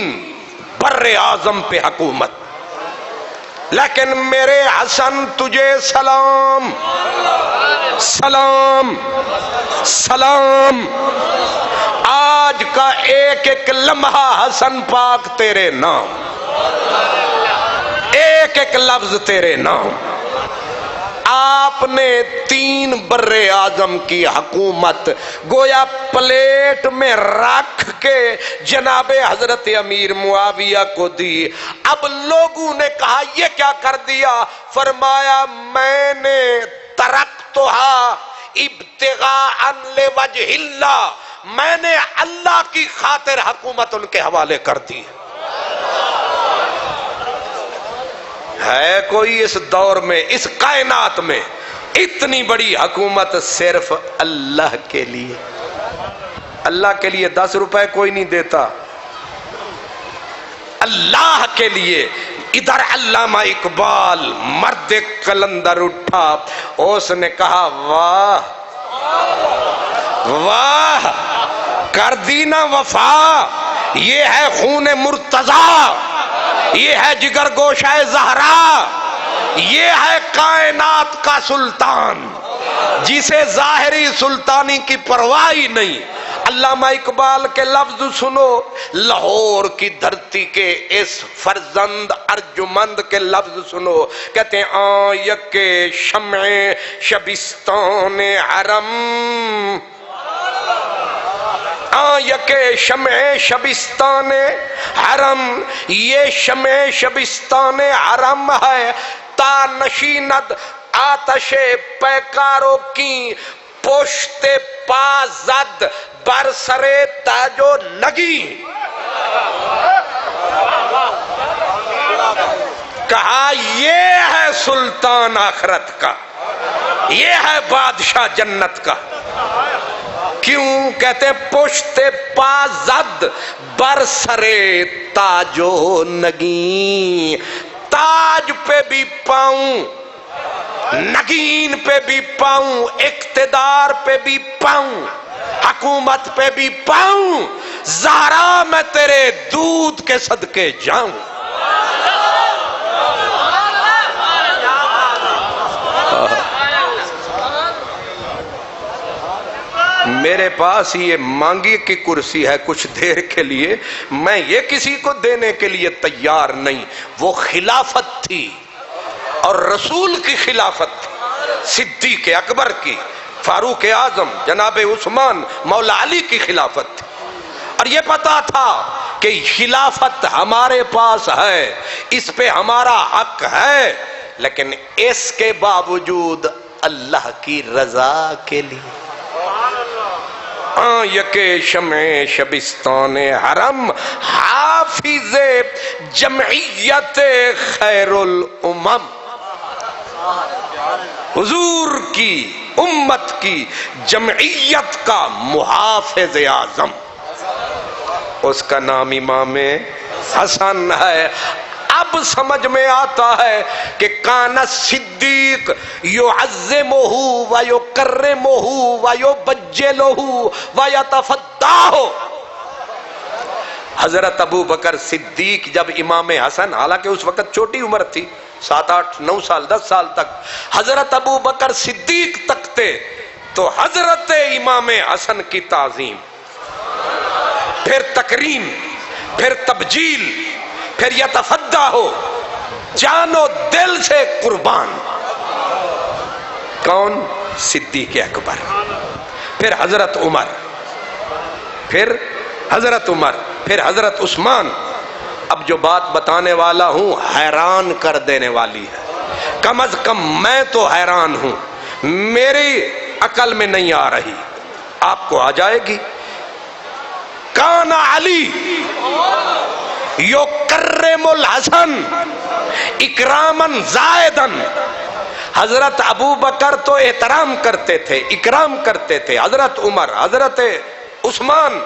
بر اعظم پہ حکومت۔ لیکن میرے حسن تجھے سلام سلام سلام، آج کا ایک ایک لمحہ حسن پاک تیرے نام، ایک ایک لفظ تیرے نام۔ آپ نے 3 بر اعظم کی حکومت گویا پلیٹ میں رکھ کے جناب حضرت امیر معاویہ کو دی۔ اب لوگوں نے کہا یہ کیا کر دیا؟ فرمایا میں نے ترکتھا ابتغاء لوجہ اللہ، میں نے اللہ کی خاطر حکومت ان کے حوالے کر دی۔ ہے کوئی اس دور میں، اس کائنات میں اتنی بڑی حکومت صرف اللہ کے لیے؟ اللہ کے لیے 10 روپے کوئی نہیں دیتا، اللہ کے لیے۔ ادھر علامہ اقبال مرد قلندر اٹھا، اس نے کہا واہ واہ کر دی نا وفا، یہ ہے خون مرتضیٰ، یہ ہے جگر گوشہ زہرا، یہ ہے کائنات کا سلطان جسے ظاہری سلطانی کی پرواہ ہی نہیں۔ علامہ اقبال کے لفظ سنو، لاہور کی دھرتی کے اس فرزند ارجمند کے لفظ سنو، کہتے ہیں آن یک شمع شبستان حرم، آن یک شمع شبستان حرم، یہ شمع شبستان حرم ہے، تا نشیند آتش پیکاروں کی پشت پا زد بر سر تاج و نگی۔ کہا یہ ہے سلطان آخرت کا، یہ ہے بادشاہ جنت کا۔ کیوں؟ کہتے ہیں پشت پا زد بر سر تاج و نگین، تاج پہ بھی پاؤں، نگین پہ بھی پاؤں، اقتدار پہ بھی پاؤں، حکومت پہ بھی پاؤں، زہرا میں تیرے دودھ کے صدقے جاؤں۔ میرے پاس یہ مانگی کی کرسی ہے کچھ دیر کے لیے، میں یہ کسی کو دینے کے لیے تیار نہیں۔ وہ خلافت تھی اور رسول کی خلافت تھی، صدیق اکبر کی، فاروق اعظم جناب عثمان مولا علی کی خلافت تھی، اور یہ پتا تھا کہ خلافت ہمارے پاس ہے، اس پہ ہمارا حق ہے، لیکن اس کے باوجود اللہ کی رضا کے لیے۔ یک شمع شبستان حرم، حافظ جمعیت خیر الامم۔ حضور کی امت کی جمعیت کا محافظ اعظم، اس کا نام امام حسن ہے۔ اب سمجھ میں آتا ہے کہ کان صدیق یعظمہ ویکرمہ ویبجلہ ویتفداہ۔ حضرت ابو بکر صدیق جب امام حسن، حالانکہ اس وقت چھوٹی عمر تھی، 7 8 9 سال 10 سال تک حضرت ابو بکر صدیق تکتے تو حضرت امام حسن کی تعظیم، پھر تکریم، پھر تبجیل، پھر یتفدہ ہو، جان و دل سے قربان۔ کون؟ صدیق اکبر، پھر حضرت عمر، پھر حضرت عمر، پھر حضرت عثمان۔ اب جو بات بتانے والا ہوں حیران کر دینے والی ہے، کم از کم میں تو حیران ہوں، میری عقل میں نہیں آ رہی، آپ کو آ جائے گی۔ کان علی یکرم الحسن اکراما زائدا، حضرت ابو بکر تو احترام کرتے تھے، اکرام کرتے تھے، حضرت عمر، حضرت عثمان،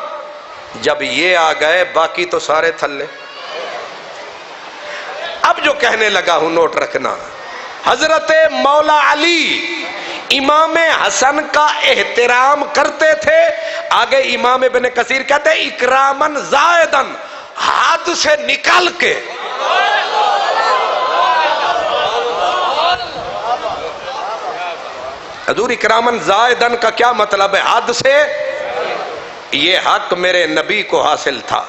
جب یہ آ گئے باقی تو سارے تھلے۔ اب جو کہنے لگا ہوں نوٹ رکھنا، حضرت مولا علی امام حسن کا احترام کرتے تھے، آگے امام ابن کثیر کہتے ہیں اکرامن زائدن، حد سے نکل کے۔ حضور اکرامن زائدن کا کیا مطلب ہے؟ حد سے۔ یہ حق میرے نبی کو حاصل تھا،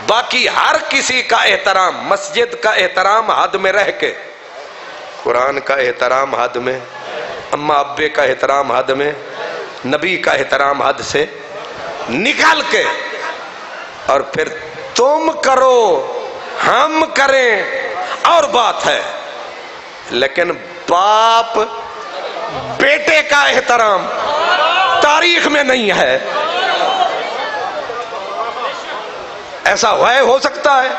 باقی ہر کسی کا احترام، مسجد کا احترام حد میں رہ کے، قرآن کا احترام حد میں، اماں ابے کا احترام حد میں، نبی کا احترام حد سے نکل کے، اور پھر تم کرو ہم کریں اور بات ہے، لیکن باپ بیٹے کا احترام تاریخ میں نہیں ہے۔ ایسا ہو سکتا ہے؟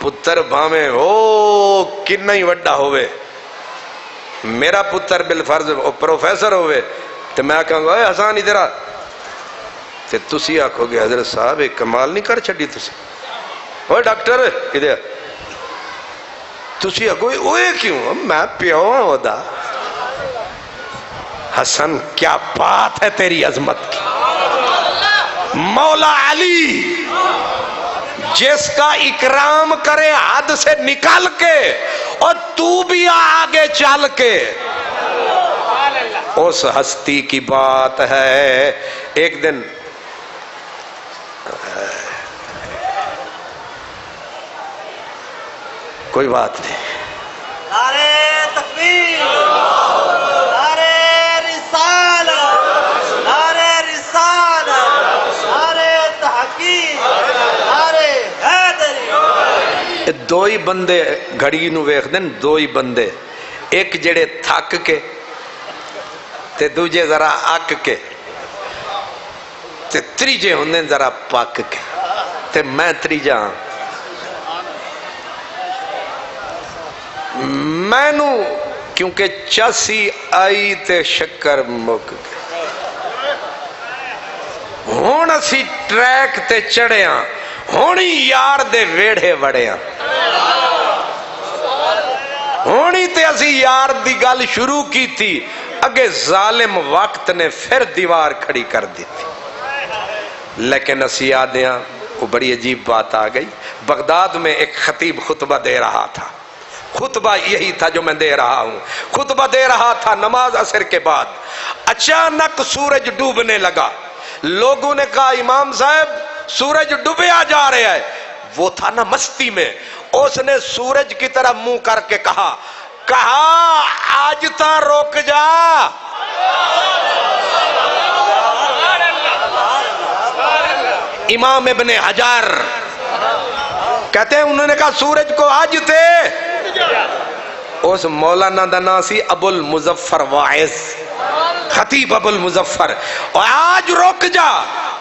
پتر بھاویں ہو کنا ہی وڈا ہوئے، میرا پتر بالفرض پروفیسر ہوئے تو میں کہوں گا اے حسان ادھر آ، تے تسی آکھو گے حضرت صاحب ایک کمال نہیں کر چھڑی تسی، اوے ڈاکٹر ادھر، تسی آکھو اوے کیوں؟ میں پیو ہوں دا۔ حسن کیا بات ہے تیری عظمت کی، مولا علی جس کا اکرام کرے حد سے نکل کے، اور تو بھی آگے چل کے، اس ہستی کی بات ہے۔ ایک دن کوئی بات نہیں، نعرہ تکبیر، نعرہ رسالت، نعرہ رسالت، نعرہ تحقیق، نعرہ حیدری۔ دو ہی بندے گھڑی نو ویکھ دین، دو ہی بندے، ایک جڑے تھک کے تے دوجے ذرا اک کے، تے تریجے ہوندے ذرا پک کے، تے میں تریجا ہاں۔ میں نو کیونکہ چاسی آئی تے شکر مک گئے، ہون اسی ٹریک تے چڑھیاں، ہونی یار دے ویڑے وڑیاں، ہونی تے اسی یار دی گل شروع کی تھی، اگے ظالم وقت نے پھر دیوار کھڑی کر دی تھی۔ لیکن اسی آدھیاں، وہ بڑی عجیب بات آ گئی، بغداد میں ایک خطیب خطبہ دے رہا تھا، خطبہ یہی تھا جو میں دے رہا ہوں، خطبہ دے رہا تھا نماز عصر کے بعد، اچانک سورج ڈوبنے لگا، لوگوں نے کہا امام صاحب سورج ڈوبیا جا رہا ہے، وہ تھا نا مستی میں، اس نے سورج کی طرف منہ کر کے کہا آج تا رک جا۔ امام ابن حجر کہتے ہیں انہوں نے کہا سورج کو آج تھے، اس مولانا دا نام سی ابو المظفر واعظ، خطیب ابو المظفر، اور آج رک جا،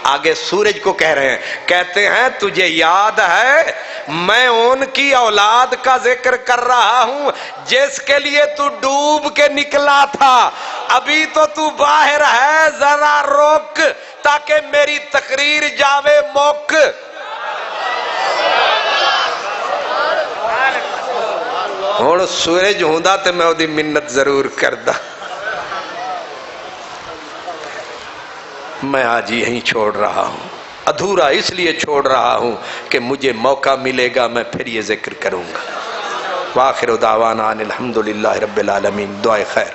آگے سورج کو کہہ رہے ہیں، کہتے ہیں تجھے یاد ہے میں ان کی اولاد کا ذکر کر رہا ہوں جس کے لیے تو ڈوب کے نکلا تھا، ابھی تو باہر ہے، ذرا روک تاکہ میری تقریر جاوے موک۔ ہن سورج ہوندا تے میں اودی منت ضرور کردا۔ میں آج یہیں چھوڑ رہا ہوں، ادھورا اس لیے چھوڑ رہا ہوں کہ مجھے موقع ملے گا میں پھر یہ ذکر کروں گا۔ وآخر دعوانا ان الحمدللہ رب العالمین۔ دعائے خیر۔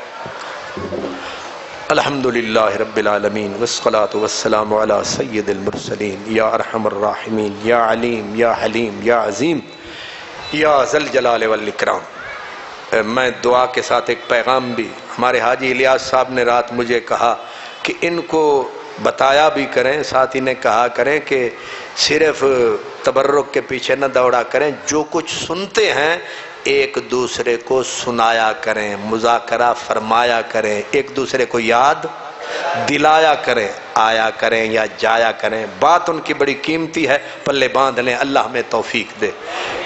الحمدللہ رب العالمین والصلاة والسلام علی سید المرسلین یا ارحم الراحمین یا علیم یا حلیم یا عظیم یا ذل جلال والاکرام۔ میں دعا کے ساتھ ایک پیغام بھی، ہمارے حاجی الیاس صاحب نے رات مجھے کہا کہ ان کو بتایا بھی کریں، ساتھ ہی نے کہا کریں کہ صرف تبرک کے پیچھے نہ دوڑا کریں، جو کچھ سنتے ہیں ایک دوسرے کو سنایا کریں، مذاکرہ فرمایا کریں، ایک دوسرے کو یاد دلایا کریں، آیا کریں یا جایا کریں۔ بات ان کی بڑی قیمتی ہے، پلے باندھ لیں، اللہ ہمیں توفیق دے۔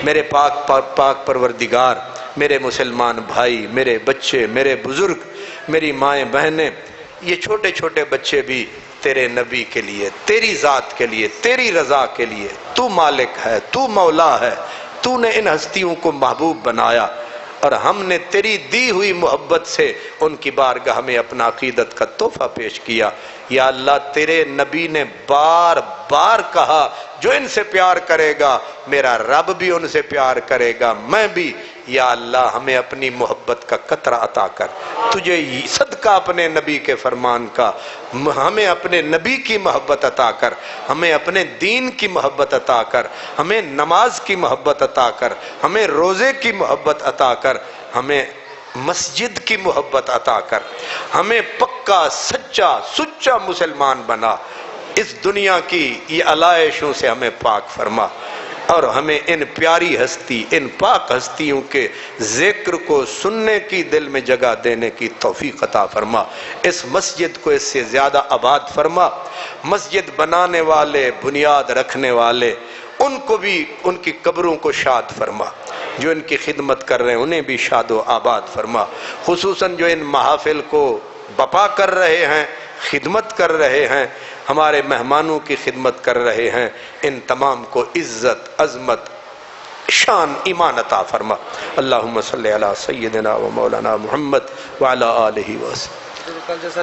میرے پاک پروردگار، میرے مسلمان بھائی، میرے بچے، میرے بزرگ، میری مائیں بہنیں، یہ چھوٹے چھوٹے بچے بھی تیرے نبی کے لیے، تیری ذات کے لیے، تیری رضا کے لیے، تو مالک ہے، تو مولا ہے، تو نے ان ہستیوں کو محبوب بنایا اور ہم نے تیری دی ہوئی محبت سے ان کی بارگاہ میں اپنا عقیدت کا تحفہ پیش کیا۔ یا اللہ تیرے نبی نے بار بار کہا جو ان سے پیار کرے گا میرا رب بھی ان سے پیار کرے گا، میں بھی۔ یا اللہ ہمیں اپنی محبت کا قطرہ عطا کر، تجھے صدقہ اپنے نبی کے فرمان کا، ہمیں اپنے نبی کی محبت عطا کر، ہمیں اپنے دین کی محبت عطا کر، ہمیں نماز کی محبت عطا کر، ہمیں روزے کی محبت عطا کر، ہمیں مسجد کی محبت عطا کر، ہمیں پکا سچا مسلمان بنا، اس دنیا کی یہ علائشوں سے ہمیں پاک فرما، اور ہمیں ان پیاری ہستی، ان پاک ہستیوں کے ذکر کو سننے کی دل میں جگہ دینے کی توفیق عطا فرما۔ اس مسجد کو اس سے زیادہ آباد فرما، مسجد بنانے والے، بنیاد رکھنے والے، ان کو بھی ان کی قبروں کو شاد فرما، جو ان کی خدمت کر رہے ہیں انہیں بھی شاد و آباد فرما، خصوصاً جو ان محافل کو بپا کر رہے ہیں، خدمت کر رہے ہیں، ہمارے مہمانوں کی خدمت کر رہے ہیں، ان تمام کو عزت، عظمت، شان، ایمان عطا فرما۔ اللہم صلی علی سیدنا و مولانا محمد وعلی آلہ وسلم۔